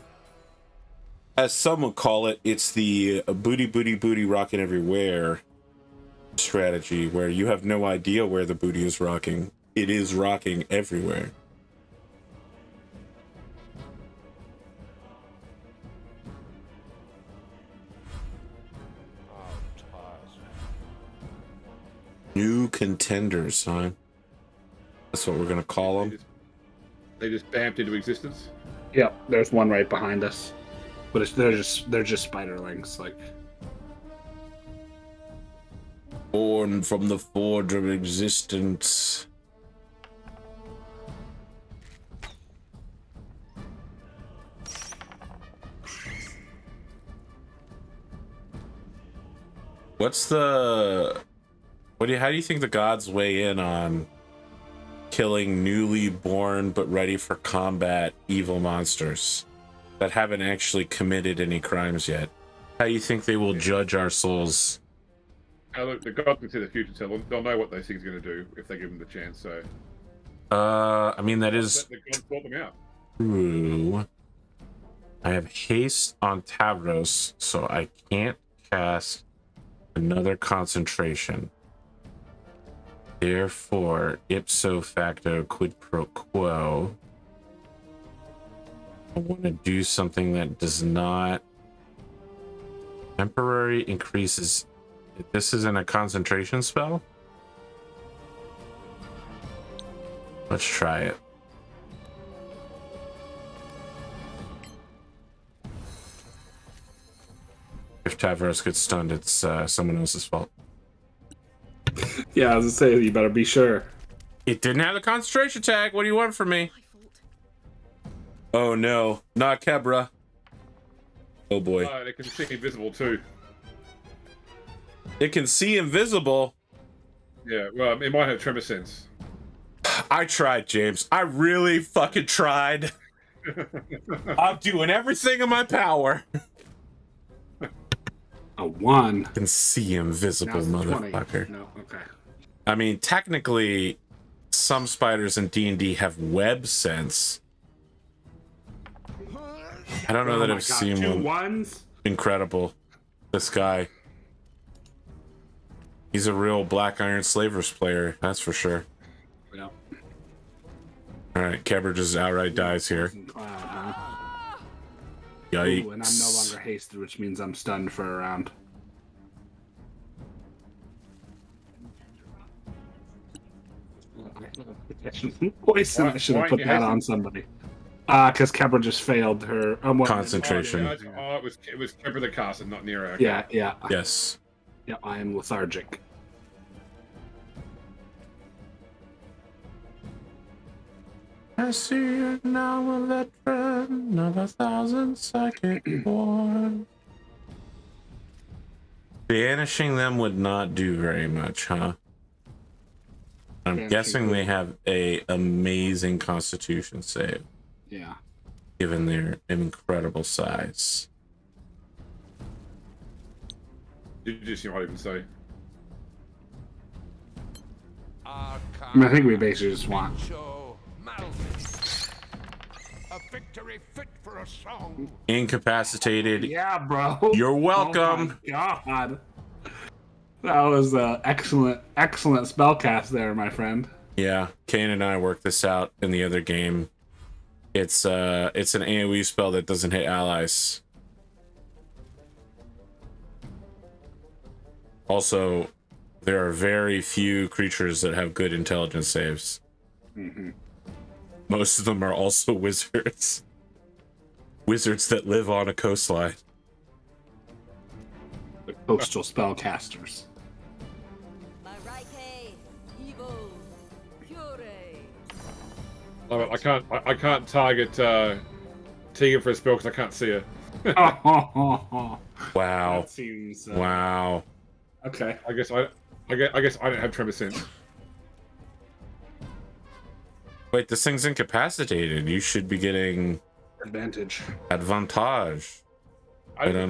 As some would call it, it's the booty rocking everywhere strategy, where you have no idea where the booty is rocking. It is rocking everywhere. New contenders, huh? That's what we're gonna call them. They just vamped into existence. Yep, there's one right behind us, but they're just spiderlings. Like, born from the forge of existence. What's the? How do you think the gods weigh in on killing newly born but ready for combat evil monsters that haven't actually committed any crimes yet? How do you think they will judge our souls? Look, the gods can see the future, so they'll know what those things are going to do if they give them the chance. So, I mean, that is the gods sort them out. true. I have haste on Tavros, so I can't cast Another concentration. Therefore, ipso facto, quid pro quo. I want to do something that does not... Temporary increases... This isn't a concentration spell? Let's try it. If Tavros gets stunned, it's someone else's fault. Yeah, I was gonna say, you better be sure. It didn't have the concentration tag. What do you want from me? Oh no, not Kebra. Oh boy. It can see invisible too. It can see invisible. Yeah, well, it might have tremor sense. I tried, James. I really fucking tried. I'm doing everything in my power. A 1. Can see invisible, motherfucker. No, okay. I mean, technically, some spiders in D&D have web sense. I don't know that I've seen 2 one. 1s? Incredible. This guy. He's a real Black Iron Slavers player, that's for sure. Yeah. Alright, Kebra just outright dies here. Yikes. Ooh, and I'm no longer hasted, which means I'm stunned for a round. Poison, I should have put that on somebody. Because Kebra just failed her concentration. It was Kebra the cast and not Nero. Okay. Yeah. Yes. Yeah, I am lethargic. I see it now, a veteran of 1,000 psychic born. Banishing them would not do very much, huh? I'm guessing they have a amazing constitution save. Yeah. Given their incredible size. You just not even say. I mean, I think we basically just want a victory fit for a song. Incapacitated. Yeah, bro. You're welcome. Oh my God. That was an excellent spellcast there, my friend. Yeah, Kane and I worked this out in the other game. It's an AoE spell that doesn't hit allies. Also, there are very few creatures that have good intelligence saves. Mm-hmm. Most of them are also wizards. Wizards that live on a coastline. The coastal spellcasters. I can't target Tegan for a spell because I can't see her. Wow. That seems, wow. Okay. I guess I don't have tremor sense. Wait, this thing's incapacitated. You should be getting advantage. I don't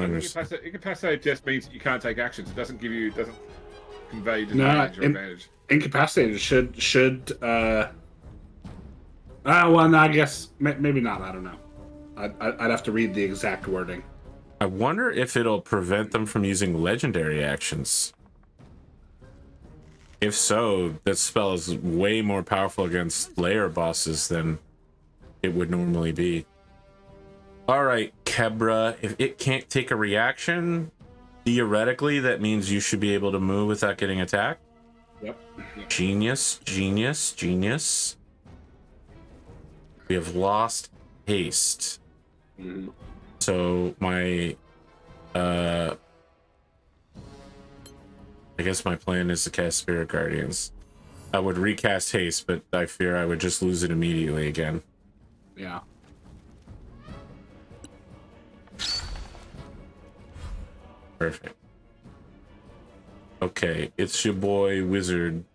understand. Incapacitated just means that you can't take actions. It doesn't convey disadvantage or advantage. Incapacitated should well, no, I guess maybe not. I don't know. I'd have to read the exact wording. I wonder if it'll prevent them from using legendary actions. If so, that spell is way more powerful against layer bosses than it would normally be. Alright, Kebra, if it can't take a reaction, theoretically that means you should be able to move without getting attacked. Yep. Genius, genius, genius. We have lost haste. Mm-hmm. So my I guess my plan is to cast Spirit Guardians. I would recast haste, but I fear I would just lose it immediately again. Yeah. Perfect. Okay, it's your boy Wizard.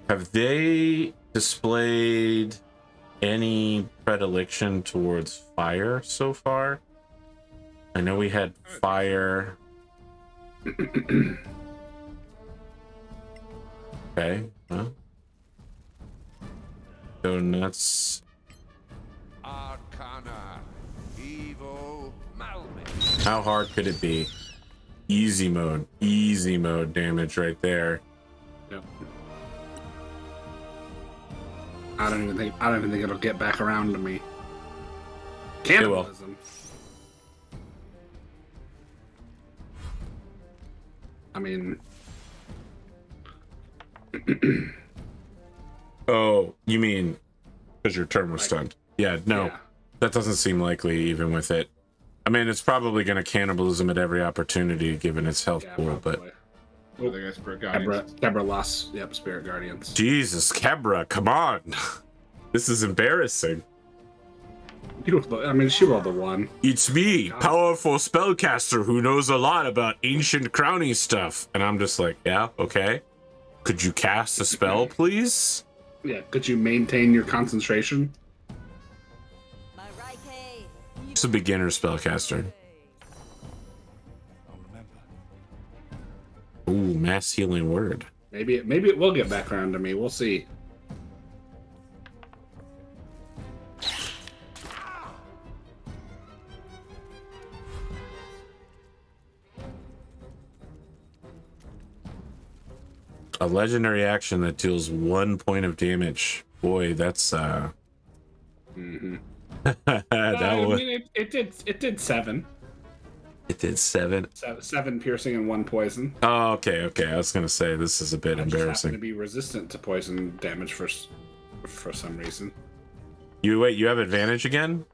Have they displayed any predilection towards fire so far? I know we had fire. Okay, well. Go nuts. Arcana. Evil Malmit. How hard could it be? Easy mode damage right there. Yep. I don't even think it'll get back around to me. Cannibalism. I mean, oh, you mean because your turn was stunned? Yeah, no, that doesn't seem likely even with it. I mean, it's probably going to cannibalism at every opportunity given its health pool, probably. Oh, they got Spirit Guardians. Kebra lost. Yep, Spirit Guardians. Jesus, Kebra, come on. This is embarrassing. I mean, she rolled a 1. It's me, powerful spellcaster who knows a lot about ancient crowning stuff. And I'm just like, yeah, okay. Could you cast a spell, please? Yeah, could you maintain your concentration? It's a beginner spellcaster. Ooh, mass healing word. Maybe it will get back around to me. We'll see. A legendary action that deals 1 point of damage. Boy, that's that I mean, it did 7. It did 7. 7 piercing and 1 poison. Oh, okay. I was gonna say this is a bit embarrassing. To be resistant to poison damage for some reason. You have advantage again?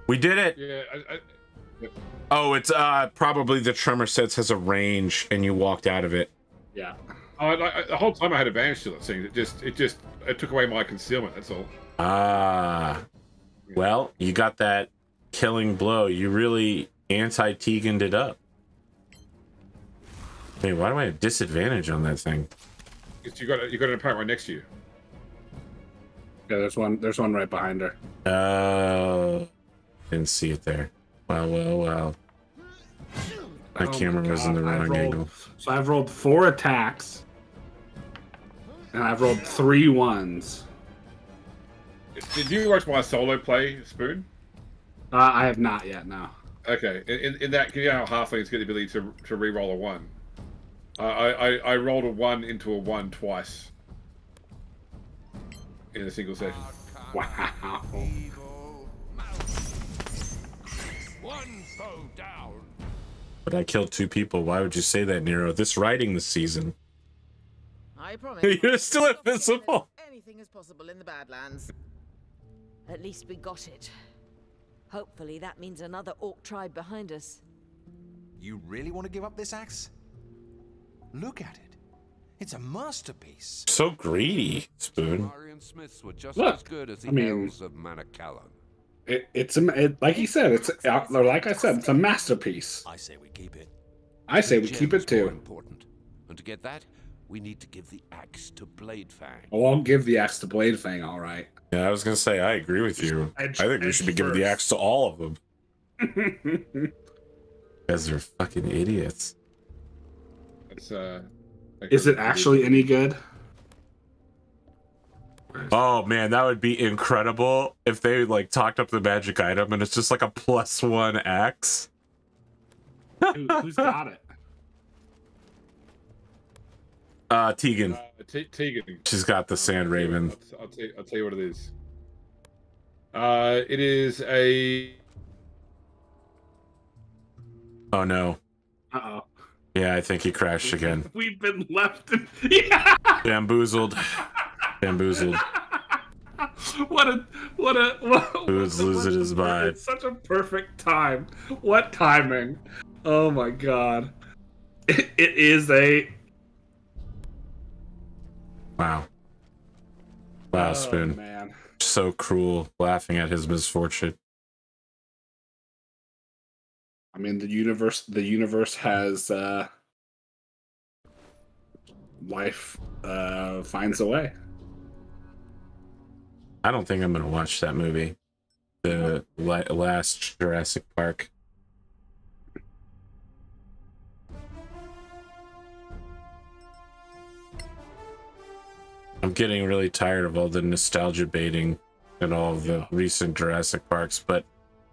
We did it. Yeah. Oh, it's probably the tremor sense has a range, and you walked out of it. Yeah. The whole time I had advantage to it. Seeing it took away my concealment. That's all. Well, you got that killing blow. You really anti-Tegan'd it up. Hey, why do I have disadvantage on that thing? Because you got an opponent right next to you. Yeah, there's one right behind her. Didn't see it there. Well. My camera was in the wrong angle. So I've rolled 4 attacks, and I've rolled 3 1s. Did you watch my solo play, Spoon? I have not yet. No. Okay. In that, you know how halflings get the ability to re-roll a 1. I rolled a 1 into a 1 twice in a single session. Wow. One foe down. But I killed 2 people. Why would you say that, Nero? This writing this season. I promise. You're still invisible. Anything is possible in the Badlands. At least we got it. Hopefully that means another orc tribe behind us. You really want to give up this axe? Look at it. It's a masterpiece. So greedy, Spoon. Marion Smiths were just Look, as good as the I mean, elves of Manacalon. It's like he said. Like I said, it's a masterpiece. I say we keep it. I say we keep it too. Important. And to get that, we need to give the axe to Bladefang. Oh, I'll give the axe to Bladefang. All right. Yeah, I was gonna say I agree with you. I think we should be giving the axe to all of them. Because they're fucking idiots. It's Is it actually any good? Oh man, that would be incredible if they like talked up the magic item and it's just like a +1 axe. Who's got it? Tegan. Tegan. She's got the Sand Raven. I'll tell you what it is. It is a. Oh no. Uh-oh. Yeah, I think he crashed again. We've been left in... Yeah! Bamboozled. Bamboozled. Who's losing his mind? It's such a perfect time. What timing? Oh my god. It is a... Wow. Wow, Spoon. Man. So cruel, laughing at his misfortune. I mean, the universe has life finds a way. I don't think I'm gonna watch that movie, the last Jurassic Park. I'm getting really tired of all the nostalgia baiting in all of the recent Jurassic Parks. But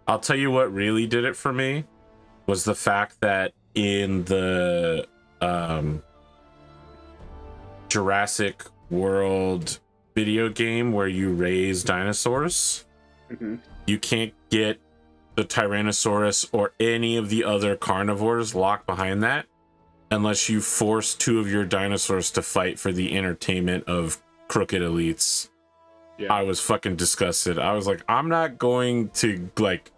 I'll tell you what really did it for me was the fact that in the Jurassic World video game where you raise dinosaurs, you can't get the Tyrannosaurus or any of the other carnivores locked behind that unless you force 2 of your dinosaurs to fight for the entertainment of crooked elites. Yeah. I was fucking disgusted. I was like, I'm not going to like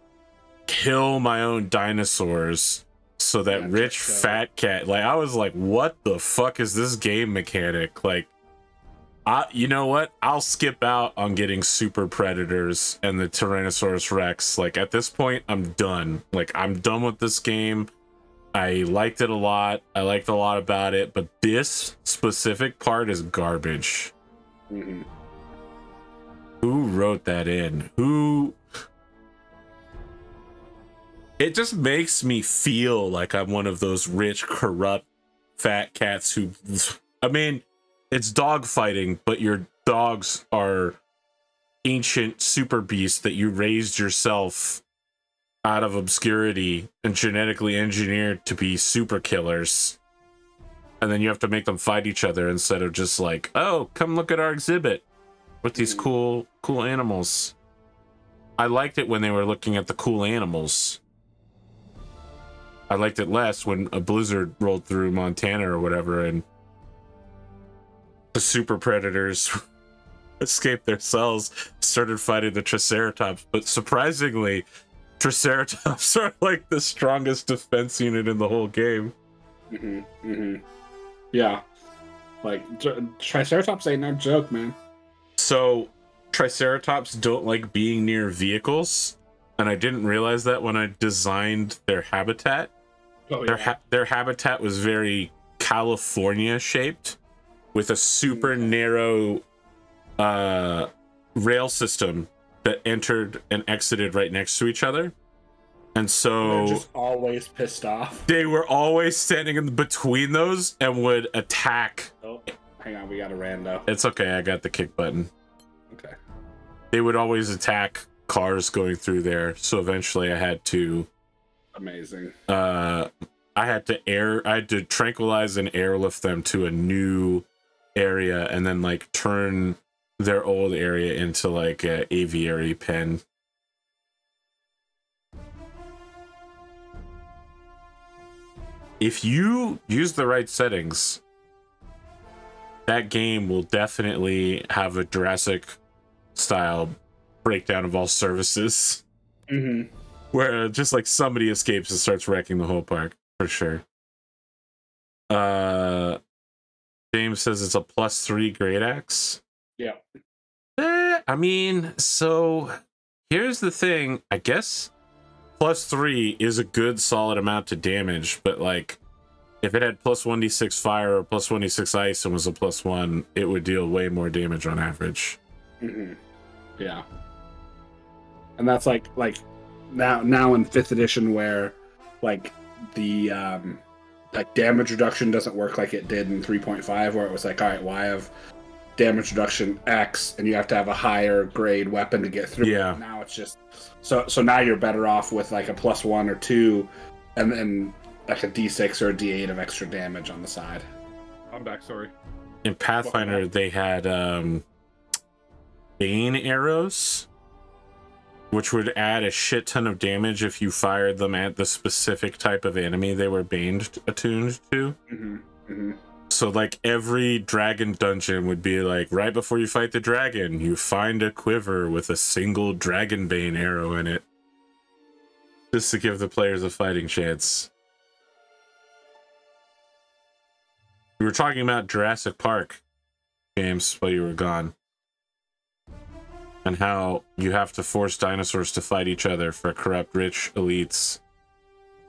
kill my own dinosaurs so that rich fat cat, like, I was like, what the fuck is this game mechanic? Like, you know what? I'll skip out on getting super predators and the Tyrannosaurus Rex. Like, at this point, I'm done. Like, I'm done with this game. I liked it a lot. I liked a lot about it, but this specific part is garbage. Who wrote that in? Who? It just makes me feel like I'm one of those rich, corrupt, fat cats who, I mean, it's dog fighting, but your dogs are ancient super beasts that you raised yourself out of obscurity and genetically engineered to be super killers. And then you have to make them fight each other instead of just like, oh, come look at our exhibit with these cool animals. I liked it when they were looking at the cool animals. I liked it less when a blizzard rolled through Montana or whatever and the super predators escaped their cells, started fighting the Triceratops. But surprisingly, Triceratops are like the strongest defense unit in the whole game. Yeah. Like, Triceratops ain't no joke, man. So, Triceratops don't like being near vehicles, and I didn't realize that when I designed their habitat. Oh, yeah. Their habitat was very California shaped, with a super narrow rail system that entered and exited right next to each other. And so they're just always pissed off. They were always standing in between those and would attack. Oh, hang on, we got a rando. It's okay, I got the kick button. Okay. They would always attack cars going through there, so eventually I had to amazing. I had to tranquilize and airlift them to a new area and then like turn their old area into like an aviary pen. If you use the right settings, that game will definitely have a Jurassic style breakdown of all services. Where just like somebody escapes and starts wrecking the whole park, for sure. James says it's a +3 great axe. Yeah. I mean, so here's the thing. I guess +3 is a good solid amount to damage, but like if it had +1d6 fire or +1d6 ice and was a +1, it would deal way more damage on average. Yeah. And that's like now in 5th edition where like the like damage reduction doesn't work like it did in 3.5 where it was like, all right, well, I have damage reduction X and you have to have a higher grade weapon to get through. Yeah. Now it's just so now you're better off with like a +1 or 2 and then like a D6 or a D8 of extra damage on the side. I'm back, sorry. In Pathfinder they had Bane arrows, which would add a shit ton of damage if you fired them at the specific type of enemy they were Bane attuned to. So like every dragon dungeon would be like, right before you fight the dragon, you find a quiver with a single dragon bane arrow in it. Just to give the players a fighting chance. We were talking about Jurassic Park, James, while you were gone. And how you have to force dinosaurs to fight each other for corrupt rich elites.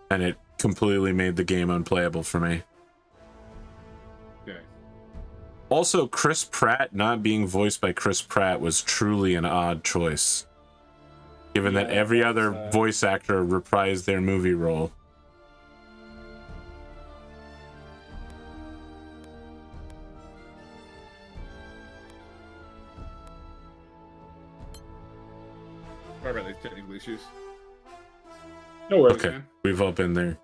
And it completely made the game unplayable for me. Okay. Also, Chris Pratt not being voiced by Chris Pratt was truly an odd choice. Given that every other voice actor reprised their movie role. Sorry about these technical issues. No worries, Okay, man. we've all been there.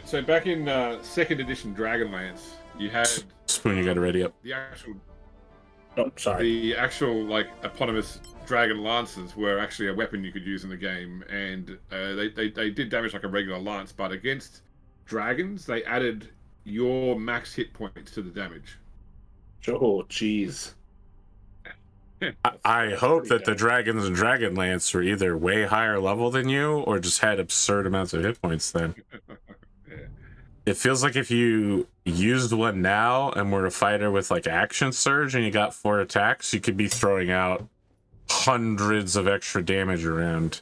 So back in 2nd edition Dragonlance, you had Spoon, you got it ready up. the actual Oh, sorry. the actual like eponymous dragon lances were actually a weapon you could use in the game, and they did damage like a regular lance, but against dragons they added your max hit points to the damage. Oh, jeez. I hope that the dragons and Dragonlance were either way higher level than you or just had absurd amounts of hit points then. Yeah. It feels like if you used one now and were a fighter with like action surge and you got 4 attacks, you could be throwing out hundreds of extra damage around.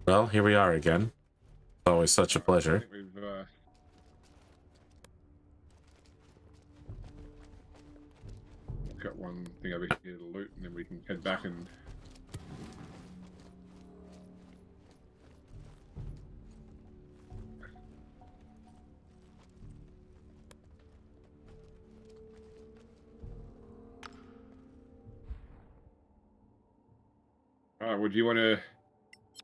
Well, here we are again. Always such a pleasure. I think we've, got one thing over here to loot, and then we can head back and. Alright, would you want to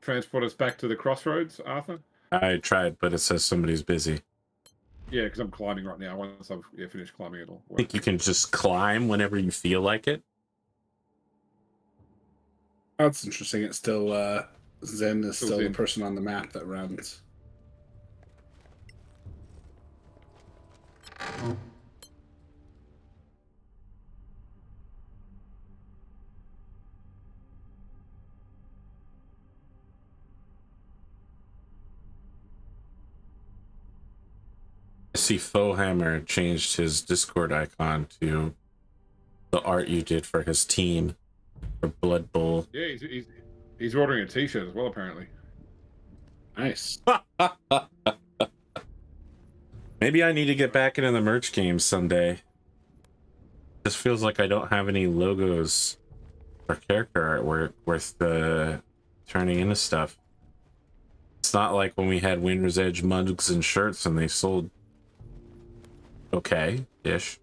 transport us back to the crossroads, Arthur? I tried, but it says somebody's busy. Yeah, because I'm climbing right now. Once I've finished climbing, it'll I work. think you can just climb whenever you feel like it. That's interesting. It's still Zen is still the Zen. person on the map that runs. I see Fohammer changed his Discord icon to the art you did for his team for Blood Bowl. Yeah, he's ordering a T-shirt as well, apparently. Nice. Maybe I need to get back into the merch game someday. This feels like I don't have any logos or character artwork worth turning into stuff. It's not like when we had Winter's Edge mugs and shirts and they sold okay-ish.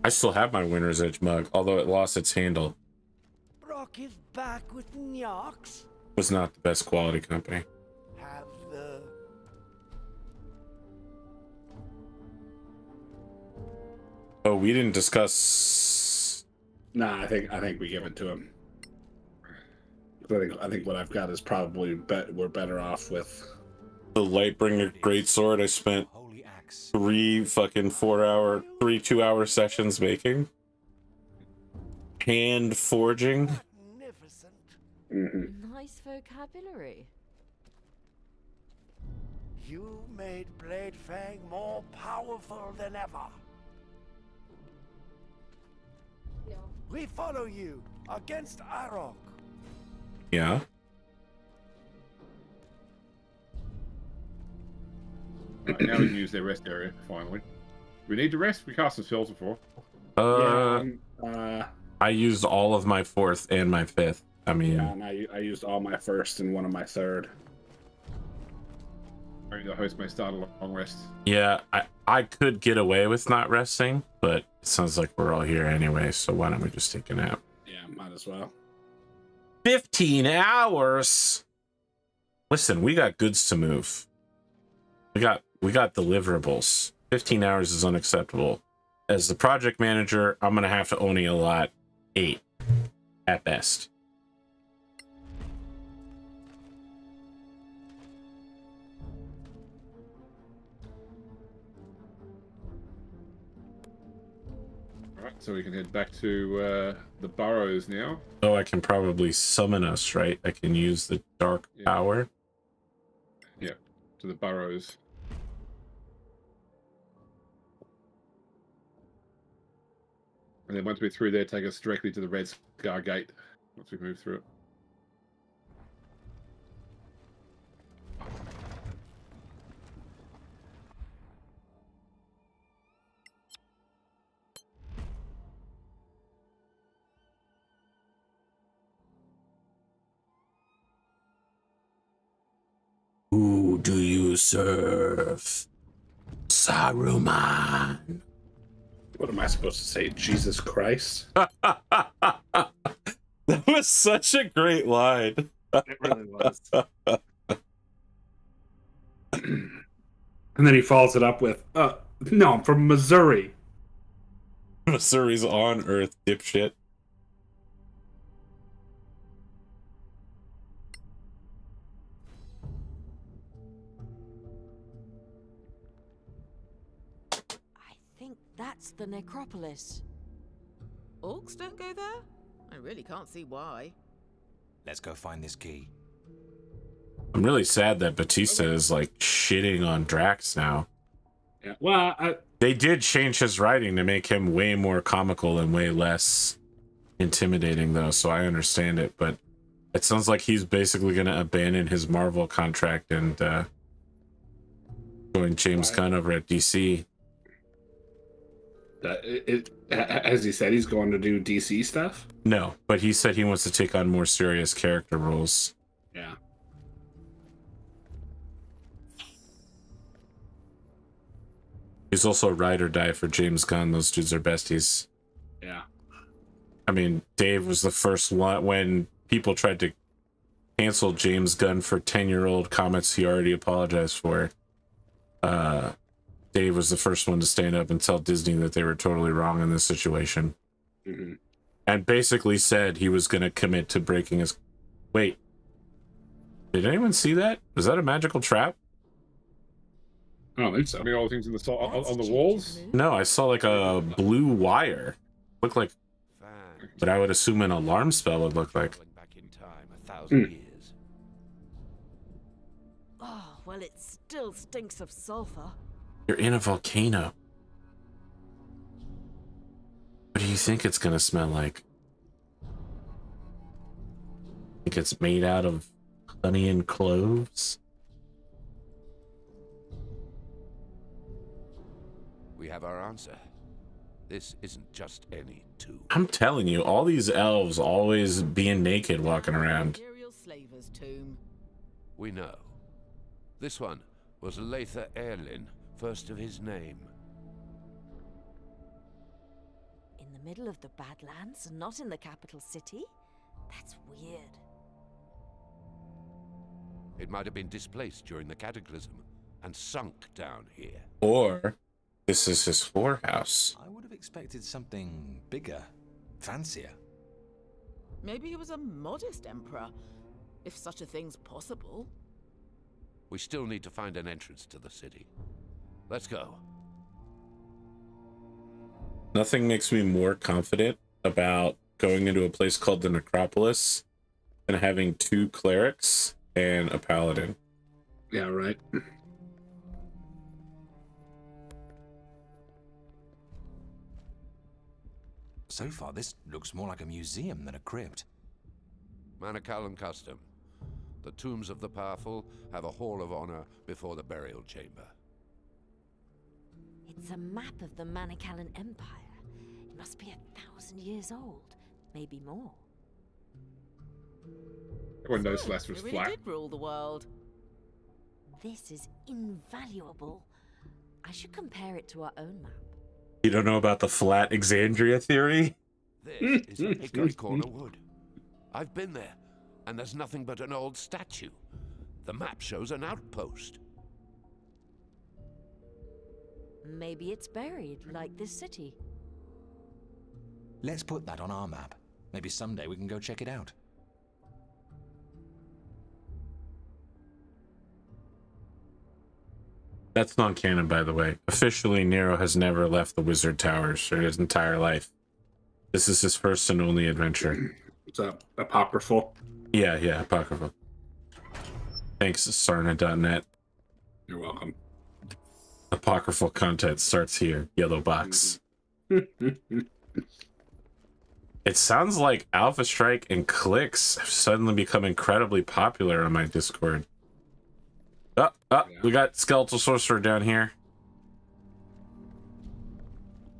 I still have my Winter's Edge mug, although it lost its handle. Brock is back with Nyox. Was not the best quality company. Have the... Oh, we didn't discuss. Nah, I think we give it to him. I think what I've got is probably we're better off with The Lightbringer Greatsword I spent 3 2-hour sessions making. Hand forging. Magnificent. Nice vocabulary. You made Blade Fang more powerful than ever. We follow you against Arok. Yeah. Right, now we can use their rest area, finally. We need to rest? We cast some spells before. I used all of my 4th and my 5th. I mean, yeah, and I used all my 1st and one of my 3rd. Only the host may start a long rest. yeah, I could get away with not resting, but it sounds like we're all here anyway, so why don't we just take a nap? Yeah, might as well. 15 hours. Listen, we got goods to move. We got deliverables. 15 hours is unacceptable. As the project manager, I'm gonna have to only allot 8 at best. Alright, so we can head back to the burrows now. Oh, I can probably summon us, right? I can use the dark power. Yeah, to the burrows. And then once we're through there, take us directly to the Red Scar Gate. Once we move through it. Who do you serve? Saruman. What am I supposed to say? Jesus Christ? That was such a great line. It really was. And then he follows it up with, no, I'm from Missouri. Missouri's on Earth, dipshit. I think that's the necropolis. Orcs don't go there? I really can't see why. Let's go find this key. I'm really sad that Batista is like shitting on Drax now. Yeah. Well, they did change his writing to make him way more comical and way less intimidating, though, so I understand it. But it sounds like he's basically going to abandon his Marvel contract and join James Gunn over at DC. Has he said he's going to do DC stuff? No, but he said he wants to take on more serious character roles. Yeah. He's also a ride or die for James Gunn. Those dudes are besties. Yeah. I mean, Dave was the first one when people tried to cancel James Gunn for 10-year-old comments he already apologized for. Dave was the first one to stand up and tell Disney that they were totally wrong in this situation. Mm-hmm. And basically said he was going to commit to breaking his... Wait. Did anyone see that? Was that a magical trap? I don't think so. I mean, all the things in the on the walls. No, I saw like a blue wire. Looked like what I would assume an alarm spell would look like. Back in time 1,000 years. Oh, well, it still stinks of sulfur. You're in a volcano. What do you think it's gonna smell like? Think it's made out of honey and cloves? We have our answer. This isn't just any tomb. I'm telling you, all these elves always being naked walking around. Imperial Slaver's tomb. We know. This one was Latha Erlin, first of his name. In the middle of the Badlands and not in the capital city? That's weird. It might have been displaced during the cataclysm and sunk down here. Or this is his whorehouse. I would have expected something bigger, fancier. Maybe he was a modest emperor, if such a thing's possible. We still need to find an entrance to the city. Let's go. Nothing makes me more confident about going into a place called the Necropolis than having 2 clerics and a paladin. Yeah, right. So far, this looks more like a museum than a crypt. Manichalan custom. The tombs of the powerful have a hall of honor before the burial chamber. It's a map of the Manichalan Empire. It must be 1,000 years old, maybe more. Everyone knows Solasta was It really flat. did rule the world. This is invaluable. I should compare it to our own map. You don't know about the flat Exandria theory? This is a Hickory Corner Wood. I've been there, and there's nothing but an old statue. The map shows an outpost. Maybe it's buried, like this city. Let's put that on our map. Maybe someday we can go check it out. That's non-canon, by the way. Officially, Nero has never left the Wizard Towers for his entire life. This is his first and only adventure. It's apocryphal. Yeah, apocryphal. Thanks, Sarna.net. You're welcome. Apocryphal content starts here. Yellow box. It sounds like Alpha Strike and Clicks have suddenly become incredibly popular on my Discord. We got Skeletal Sorcerer down here.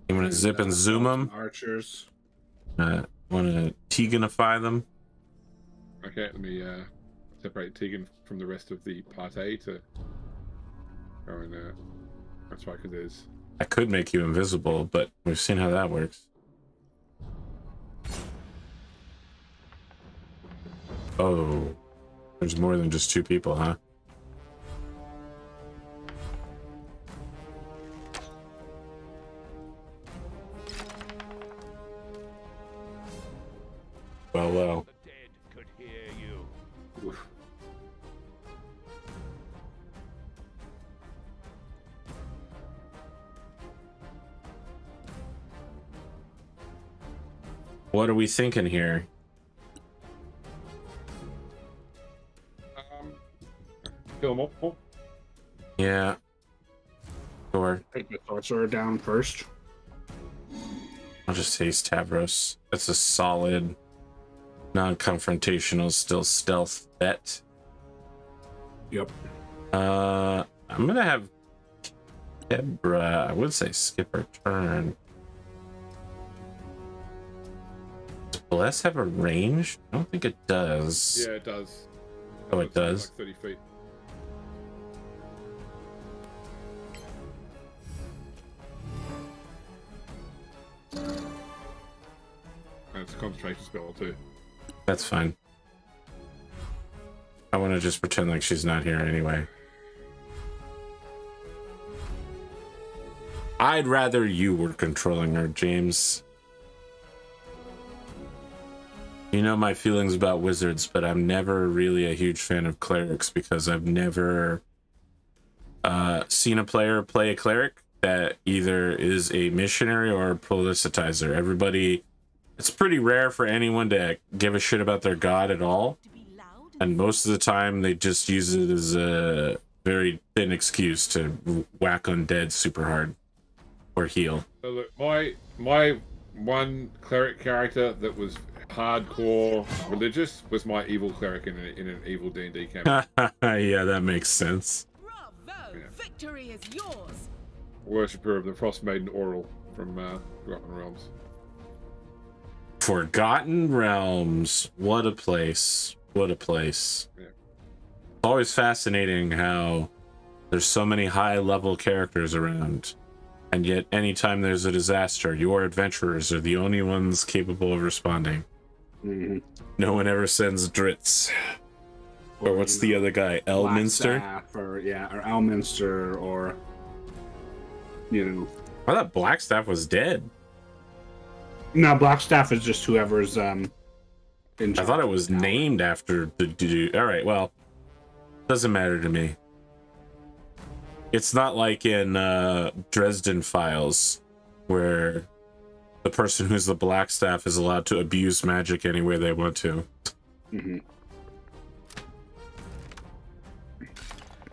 You want to zip and zoom them? Archers. Want to Teganify them? Okay, let me separate Tegan from the rest of the party to go and That's right, because there's... I could make you invisible, but we've seen how that works. Oh, there's more than just 2 people, huh? Well. The dead could hear you. Oof. What are we thinking here? Kill them all. Yeah. Sure. Take the sorcerer down first. I'll just say Stavros. That's a solid, non-confrontational, still stealth bet. Yep. I'm gonna have Kebra. I would say skip her turn. Does Bless have a range? I don't think it does. Yeah, it does. Oh, it does. Like 30 feet. And it's a concentration spell too. That's fine. I want to just pretend like she's not here anyway. I'd rather you were controlling her, James. You know my feelings about wizards, but I'm never really a huge fan of clerics because I've never seen a player play a cleric that either is a missionary or a policitizer. Everybody, it's pretty rare for anyone to give a shit about their god at all. And most of the time they just use it as a very thin excuse to whack undead super hard or heal. So look, my one cleric character that was hardcore religious was my evil cleric in an evil D&D campaign. Yeah, that makes sense. Bravo! Victory is yours. Worshipper of the Frost Maiden Oral from Forgotten Realms. Forgotten Realms. What a place. What a place. Yeah. It's always fascinating how there's so many high-level characters around, and yet anytime there's a disaster, your adventurers are the only ones capable of responding. Mm-hmm. No one ever sends Dritz. Or what's the other guy? Elminster? Or Elminster, or I thought Blackstaff was dead. No, Blackstaff is just whoever's in charge. I thought it was named after the dude. All right, well, doesn't matter to me. It's not like in Dresden Files, where the person who's the Blackstaff is allowed to abuse magic any way they want to. Mm-hmm.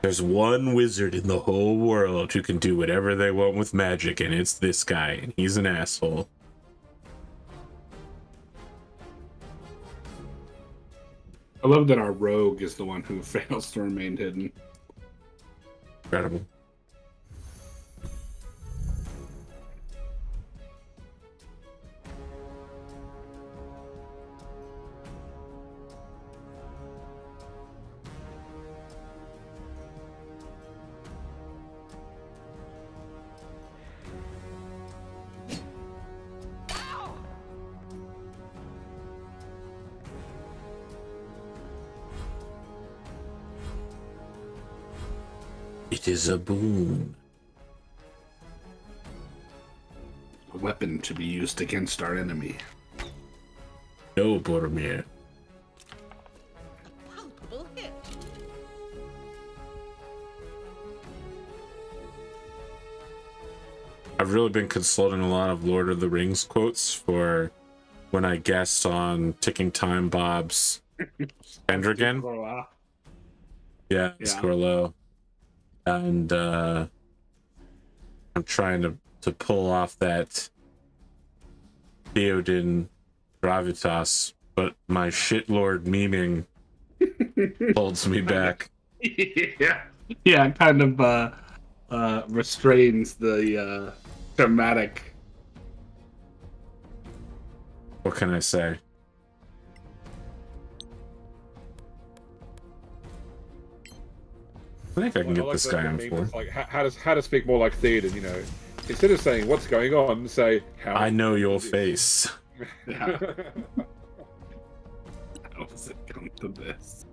There's one wizard in the whole world who can do whatever they want with magic, and it's this guy, and he's an asshole. I love that our rogue is the one who fails to remain hidden. Incredible. It is a boon. A weapon to be used against our enemy. No, Boromir. A palpable hit. I've really been consulting a lot of Lord of the Rings quotes for when I guest on Ticking Time Bob's Pendragon. Yeah, score low. And I'm trying to pull off that Theoden gravitas, but my shitlord memeing holds me back. Yeah, it kind of restrains the dramatic. What can I say? I think I can I get like this the guy on meme for. that's like how to speak more like Theoden, you know. Instead of saying what's going on, say how I know your this. face. Yeah. How does it come to this?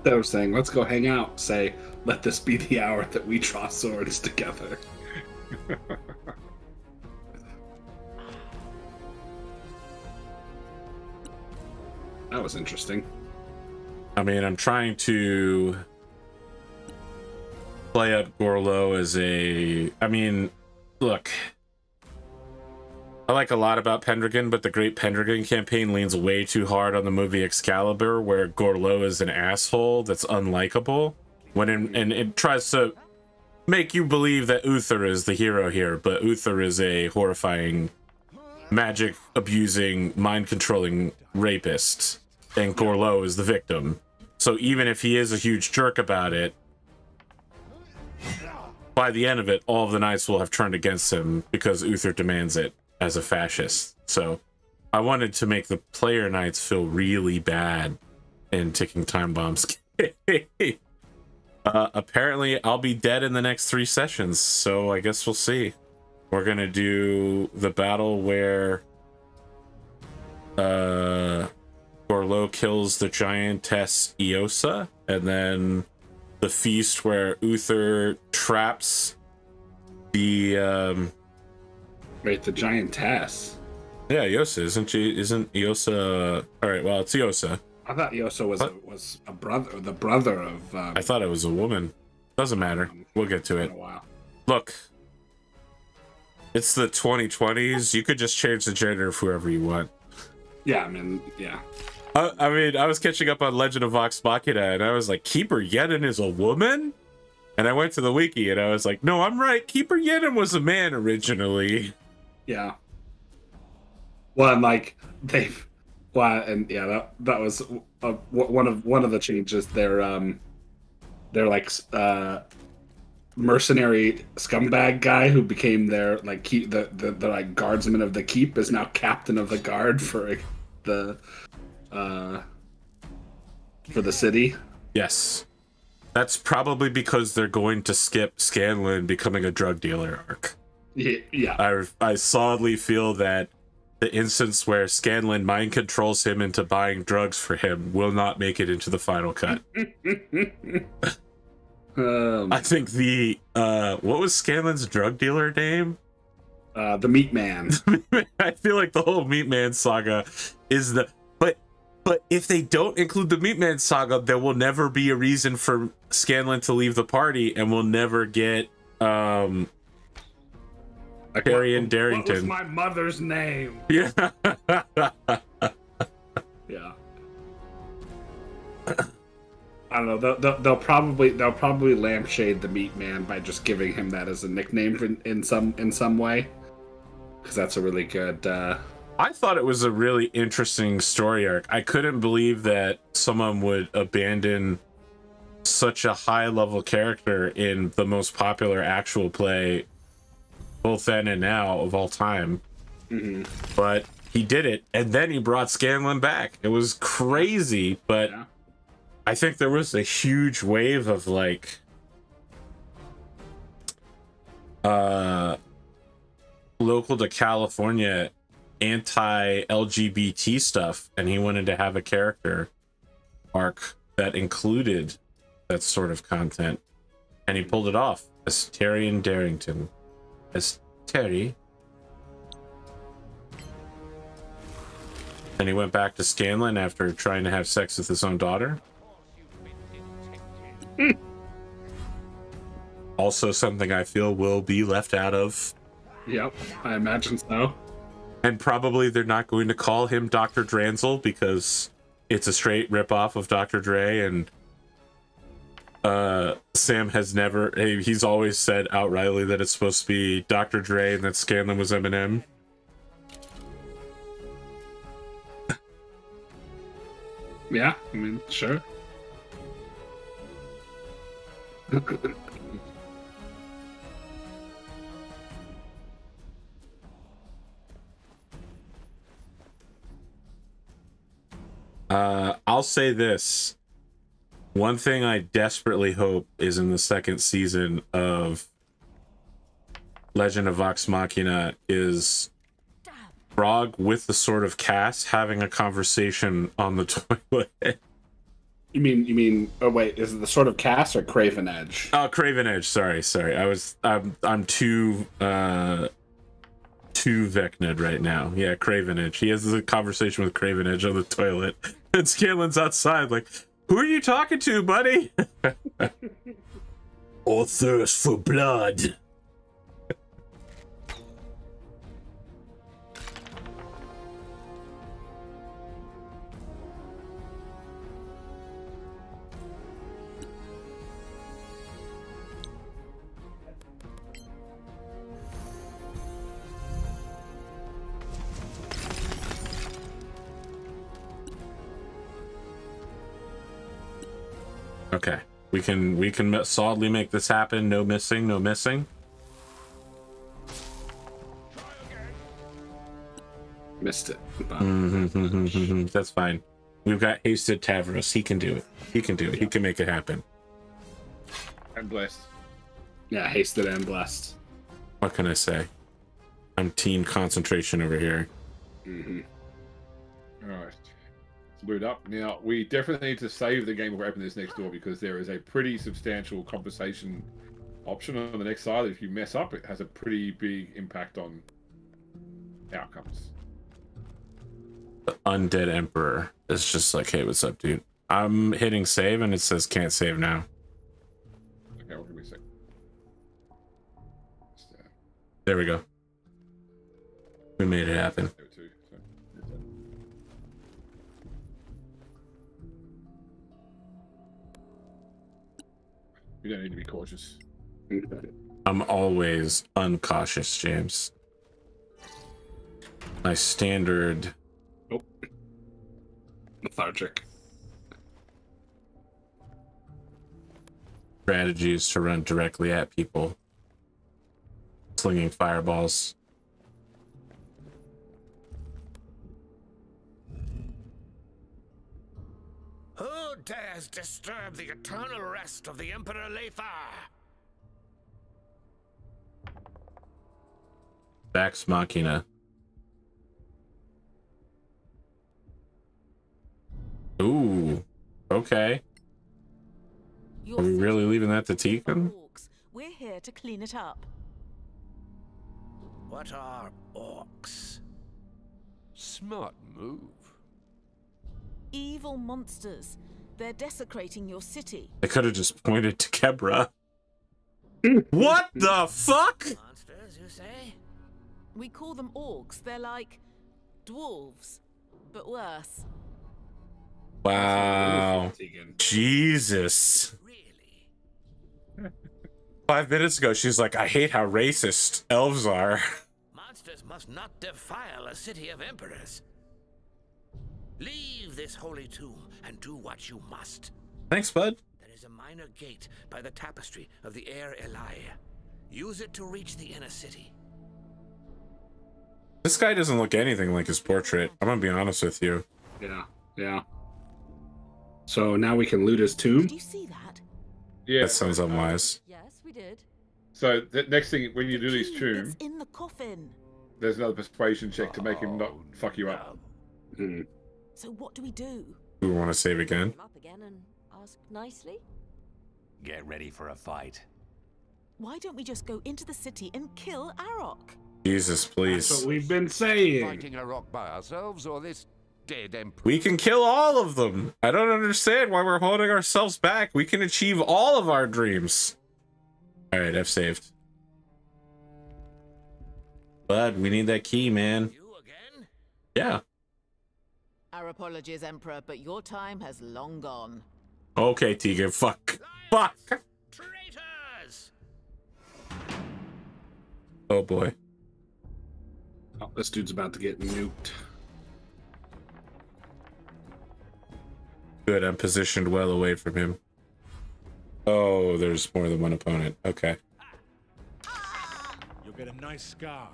They were saying, let's go hang out. Say, let this be the hour that we draw swords together. That was interesting. I mean, I'm trying to play up Gorlo as a... I mean, look. I like a lot about Pendragon, but the Great Pendragon campaign leans way too hard on the movie Excalibur, where Gorlo is an asshole that's unlikable. And it tries to make you believe that Uther is the hero here, but Uther is a horrifying, magic-abusing, mind-controlling rapist, and Gorlo is the victim. So even if he is a huge jerk about it, by the end of it, all of the knights will have turned against him because Uther demands it as a fascist. So I wanted to make the player knights feel really bad in ticking time bombs. Apparently I'll be dead in the next 3 sessions, so I guess we'll see. We're gonna do the battle where Gorlo kills the giantess Eosa, and then the feast where Uther traps the Wait, the giantess. Yeah, Eosa, isn't she? Isn't Eosa? All right, well, it's Eosa. I thought Eosa was a brother, the brother of. I thought it was a woman. Doesn't matter. We'll get to it. Look, it's the 2020s. You could just change the gender of whoever you want. Yeah, I mean, yeah. I mean, I was catching up on Legend of Vox Machina, and I was like, Keeper Yedin is a woman? And I went to the wiki, and I was like, no, I'm right. Keeper Yedin was a man originally. Yeah. Well, and like they've, well, and yeah, that was one of the changes. They're like mercenary scumbag guy who became their like the like guardsman of the keep is now captain of the guard for the city. Yes. That's probably because they're going to skip Scanlan becoming a drug dealer arc. Yeah. I solidly feel that the instance where Scanlan mind controls him into buying drugs for him will not make it into the final cut. I think the what was Scanlan's drug dealer name? The Meat Man. I feel like the whole Meat Man saga is the but if they don't include the Meat Man saga, there will never be a reason for Scanlan to leave the party, and we'll never get Tyrion Darrington. What was my mother's name? Yeah. Yeah. I don't know. They'll probably lampshade the Meat Man by just giving him that as a nickname in some way, because that's a really good. I thought it was a really interesting story arc. I couldn't believe that someone would abandon such a high-level character in the most popular actual play, both then and now, of all time. Mm-hmm. But he did it, and then he brought Scanlan back. It was crazy, but yeah. I think there was a huge wave of, like, local to California anti-LGBT stuff, and he wanted to have a character arc that included that sort of content, and he pulled it off as Tyrion Darrington, as Terry. And he went back to Scanlan after trying to have sex with his own daughter. Also something I feel will be left out of. Yep, I imagine so. And probably they're not going to call him Dr. Dranzel because it's a straight ripoff of Dr. Dre, and Sam has never, he's always said outrightly that it's supposed to be Dr. Dre and that Scanlan was Eminem. Yeah, I mean, sure. I'll say this. One thing I desperately hope is in the second season of Legend of Vox Machina is Frog with the Sword of Cass having a conversation on the toilet. You mean? Oh wait, is it the Sword of Cass or Craven Edge? Oh, Craven Edge. Sorry. I'm too Vecnid right now. Yeah, Craven Edge. He has a conversation with Craven Edge on the toilet, and Scanlan's outside like, "Who are you talking to, buddy?" Or thirst for blood. Okay, we can solidly make this happen. No missing, no missing. Missed it. That's fine. We've got Hasted Tavros. He can do it. He can do it. He can make it happen. And blessed. Yeah, hasted and blessed. What can I say? I'm team concentration over here. All right. Loot up. Now, we definitely need to save the game before we open this next door because there is a pretty substantial compensation option on the next side. If you mess up, it has a pretty big impact on outcomes. The Undead Emperor is just like, hey, what's up, dude? I'm hitting save and it says can't save now. Okay, what can we say? There we go. We made it happen. You don't need to be cautious. I'm always uncautious, James. My standard. Oh. Lethargic. Strategy is to run directly at people, slinging fireballs. Who dares disturb the eternal rest of the Emperor Leifar? Vax Machina. Ooh, okay. Are we really leaving that to Tegan? We're here to clean it up. What are orcs? Smart move. Evil monsters. They're desecrating your city. They could have just pointed to Kebra. What the fuck? Monsters, you say? We call them orcs. They're like dwarves, but worse. Wow. Jesus. 5 minutes ago, she's like, I hate how racist elves are. Monsters must not defile a city of emperors. Leave this holy tomb and do what you must. Thanks, bud. There is a minor gate by the tapestry of the Air Elai. Use it to reach the inner city. This guy doesn't look anything like his portrait. I'm gonna be honest with you. Yeah, yeah. So now we can loot his tomb. Did you see that? Yeah. That sounds unwise. Yes, we did. So the next thing, when you do this tomb, It's in the coffin. there's another persuasion check to make him not fuck you up. So what do we do? We want to save again. Up again and ask nicely. Get ready for a fight. Why don't we just go into the city and kill Arok? Jesus, please. That's what we've been saying. Fighting a rock by ourselves or this dead emperor? We can kill all of them. I don't understand why we're holding ourselves back. We can achieve all of our dreams. All right, I've saved. Bud, we need that key, man. You again? Yeah. Our apologies, Emperor, but your time has long gone. Okay, Tegan. Fuck. Fuck. Traitors! Oh boy. Oh, this dude's about to get nuked. Good, I'm positioned well away from him. Oh, there's more than one opponent. Okay. You'll get a nice scar.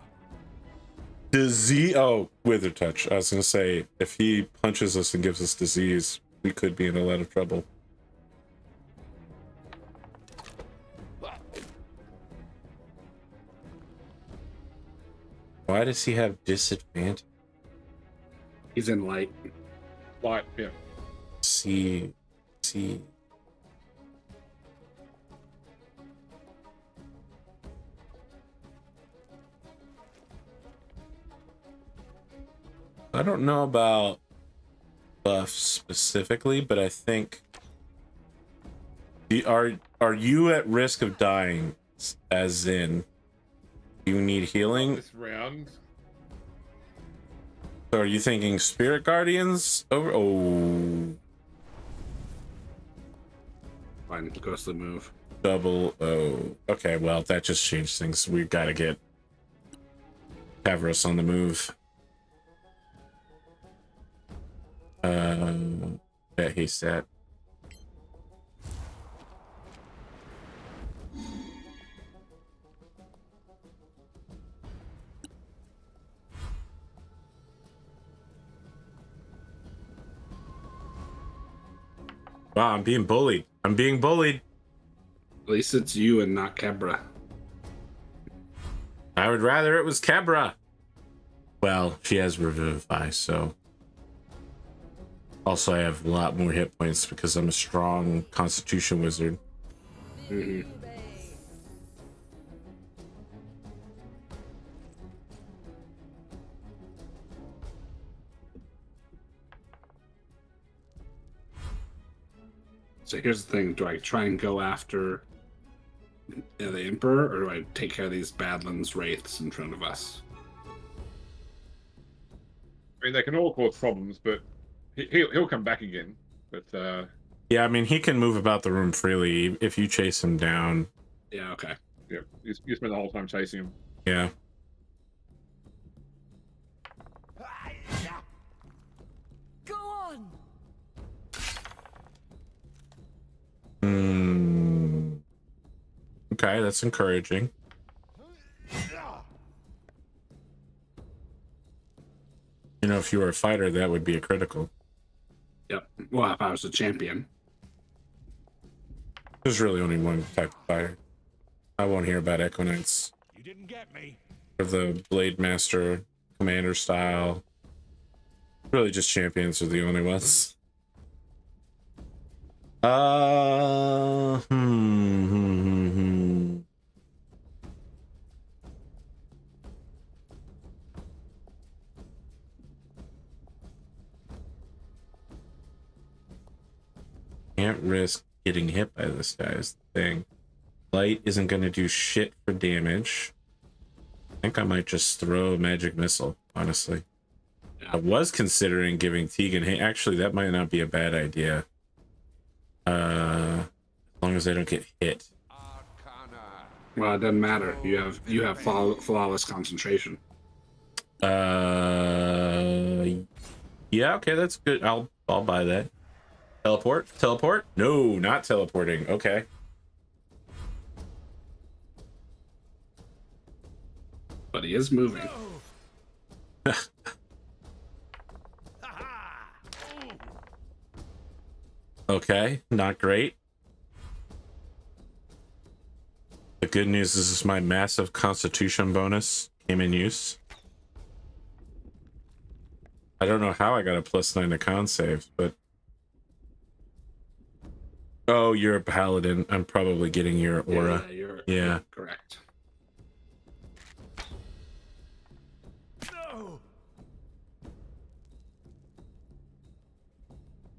Disease. Oh, Wither Touch. I was gonna say, if he punches us and gives us disease, we could be in a lot of trouble. Why does he have disadvantage? He's in light. Light, yeah. See. I don't know about buffs specifically, but I think are you at risk of dying? As in, you need healing this round. So are you thinking Spirit Guardians over? Oh, fine. Ghostly move. Double O. Okay, well that just changed things. We've got to get Tavros on the move. Yeah, he's set. Wow, I'm being bullied. I'm being bullied. At least it's you and not Kebra. I would rather it was Kebra. Well, she has Revivify, so. Also, I have a lot more hit points because I'm a strong Constitution wizard. Mm-hmm. So here's the thing: do I try and go after the Emperor, or do I take care of these Badlands Wraiths in front of us? I mean, they can all cause problems, but he'll come back again. But yeah, I mean, he can move about the room freely if you chase him down. Yeah. Okay. Yeah, you spend the whole time chasing him. Yeah. Go on. Okay, that's encouraging. You know, if you were a fighter, that would be a critical. Yep. Well, if I was a champion. There's really only one type of fighter. I won't hear about Echo Knights. You didn't get me. Or the Blade Master, Commander style. Really just champions are the only ones. Can't risk getting hit by this guy is the thing. Light isn't going to do shit for damage. I think I might just throw a magic missile, honestly. I was considering giving Tegan, hey, actually that might not be a bad idea. As long as I don't get hit. Well, it doesn't matter. You have flawless concentration. Yeah, okay, that's good. I'll buy that. Teleport? No, not teleporting. Okay. But he is moving. Okay, not great. The good news is my massive Constitution bonus came in use. I don't know how I got a +9 to con save, but... Oh, you're a paladin. I'm probably getting your aura. Yeah. Correct. No.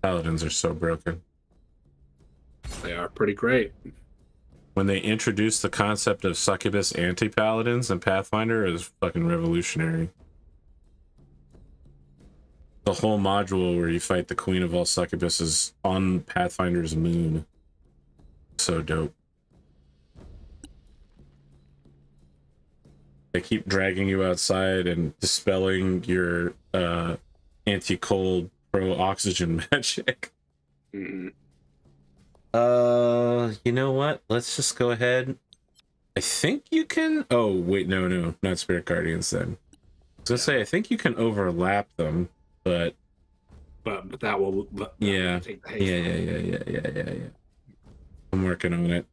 Paladins are so broken. They are pretty great. When they introduced the concept of succubus anti-paladins in Pathfinder, it was fucking revolutionary. The whole module where you fight the queen of all succubuses on Pathfinder's moon. So dope. They keep dragging you outside and dispelling your anti-cold pro-oxygen magic. Mm-hmm. You know what? Let's just go ahead. I think you can... Oh, wait, no, not Spirit Guardians then. gonna say, I think you can overlap them, but that will yeah. take the haste. Yeah. I'm working on it.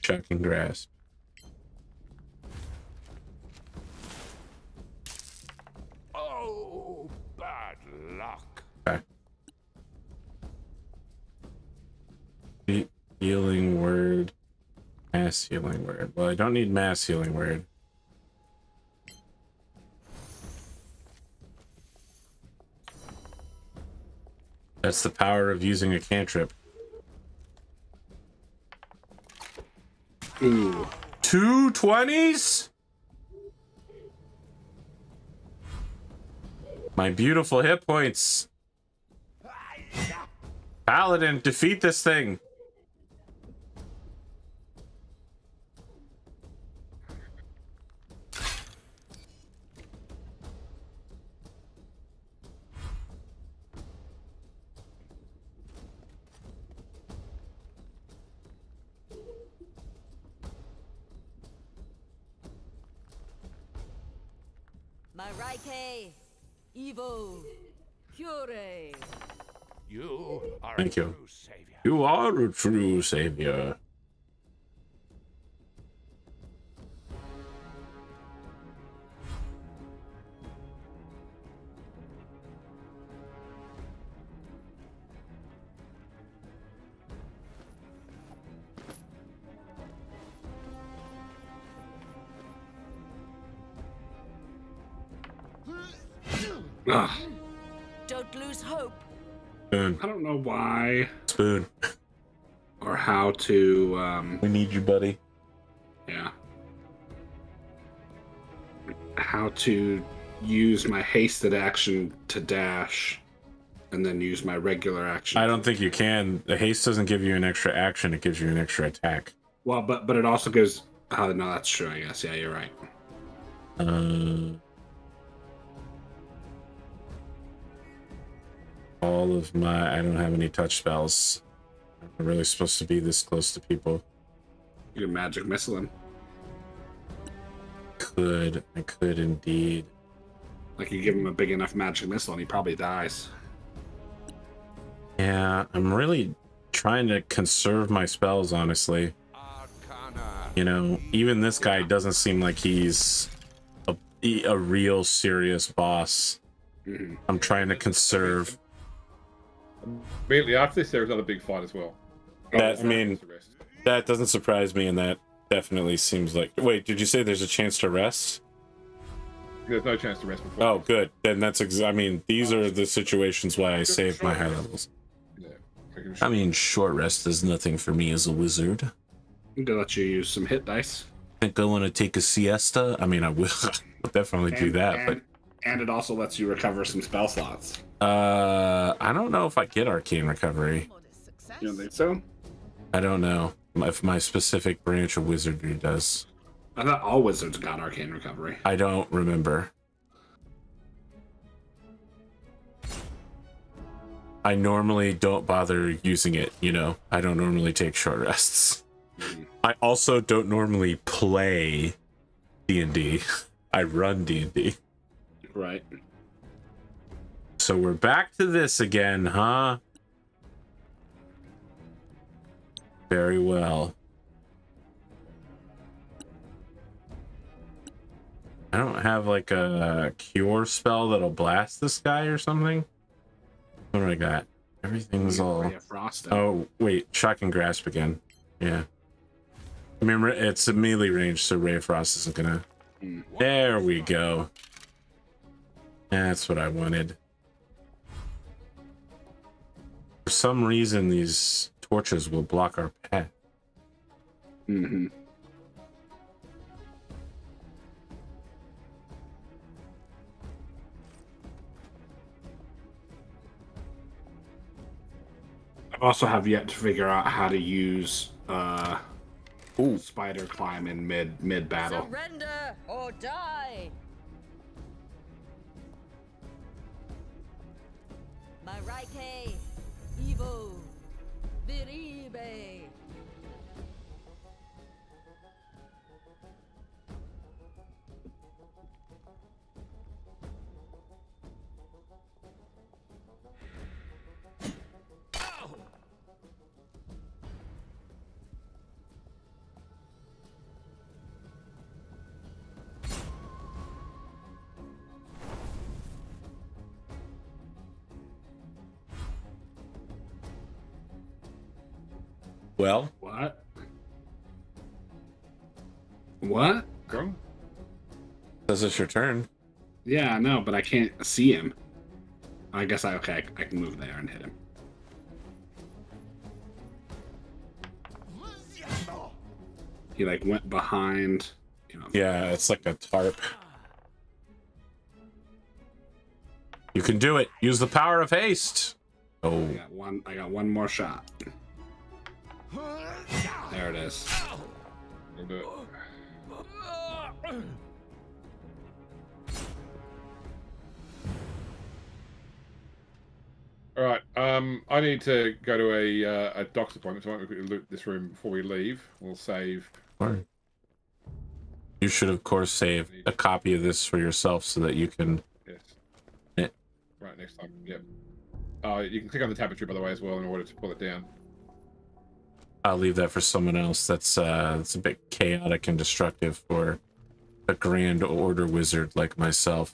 Shocking grasp. Oh, bad luck. Okay. Healing word. Mass healing word. Well, I don't need mass healing word. That's the power of using a cantrip. Ooh. 2 20s? My beautiful hit points. Paladin, defeat this thing. Marike, Evo, Cure. You are Thank a you. true savior. You are a true savior. Ugh. Don't lose hope. Spoon. I don't know why Spoon. or how to. We need you, buddy. Yeah. How to use my hasted action to dash, and then use my regular action. I don't think you can. The haste doesn't give you an extra action, it gives you an extra attack. Well, but it also goes. Oh no, that's true. I guess. Yeah, you're right. All of my... I don't have any touch spells. I'm really supposed to be this close to people. You can magic missile him. I could indeed. Like you give him a big enough magic missile, and he probably dies. Yeah, I'm really trying to conserve my spells, honestly. You know, even this guy doesn't seem like he's a real serious boss. Mm-hmm. I'm trying to conserve. Immediately after this, there is another big fight as well. That, I mean, that doesn't surprise me, and that definitely seems like... Wait, did you say there's a chance to rest? There's no chance to rest before. Oh, good. Then that's... I mean, these are the situations why I saved my high levels. Yeah. I mean, short rest is nothing for me as a wizard. I'm gonna let you use some hit dice. Think I want to take a siesta? I mean, I will I'll definitely do that, but... And it also lets you recover some spell slots. I don't know if I get arcane recovery. You don't think so? I don't know if my specific branch of wizardry does. I thought all wizards got arcane recovery. I don't remember. I normally don't bother using it, you know. I don't normally take short rests. I also don't normally play D&D. I run D&D. Right. So we're back to this again, huh? Very well. I don't have like a cure spell that'll blast this guy or something. What do I got? Everything's all... Oh, wait. Shocking Grasp again. Yeah. I mean, it's a melee range, so Ray of Frost isn't gonna... There we go. That's what I wanted. For some reason, these torches will block our path. Mm-hmm. I also have yet to figure out how to use spider climb in mid battle. Surrender or die. Marike, Evo, Viribe. Well, What? What? Wrong? says it's your turn. Yeah, I know, but I can't see him. I guess I can move there and hit him. He like went behind. You know. Yeah, it's like a tarp. You can do it. Use the power of haste. Oh. I got one more shot. There it is. We'll do it. All right. I need to go to a doctor's appointment, so I might loot this room before we leave. We'll save. Right. You should, of course, save a copy of this for yourself so that you can. Yes. Right, next time. Yep. You can click on the tapestry, by the way, as well, in order to pull it down. I'll leave that for someone else. That's it's a bit chaotic and destructive for a grand order wizard like myself.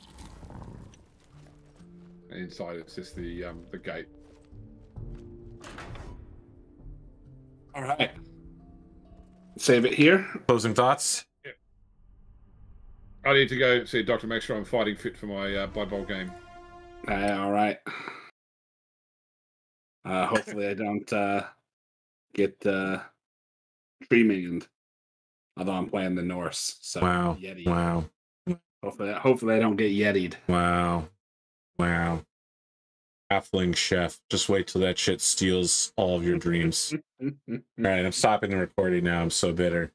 And inside, it's just the gate. All right. Save it here. Closing thoughts? Yep. I need to go see a doctor, make sure I'm fighting fit for my Blood Bowl game. All right. Hopefully I don't get tree-minged. Although I'm playing the Norse, so Wow. Yeti. Wow. Hopefully I don't get yetied. Wow. Wow. Halfling chef. Just wait till that shit steals all of your dreams. All right, I'm stopping the recording now. I'm so bitter.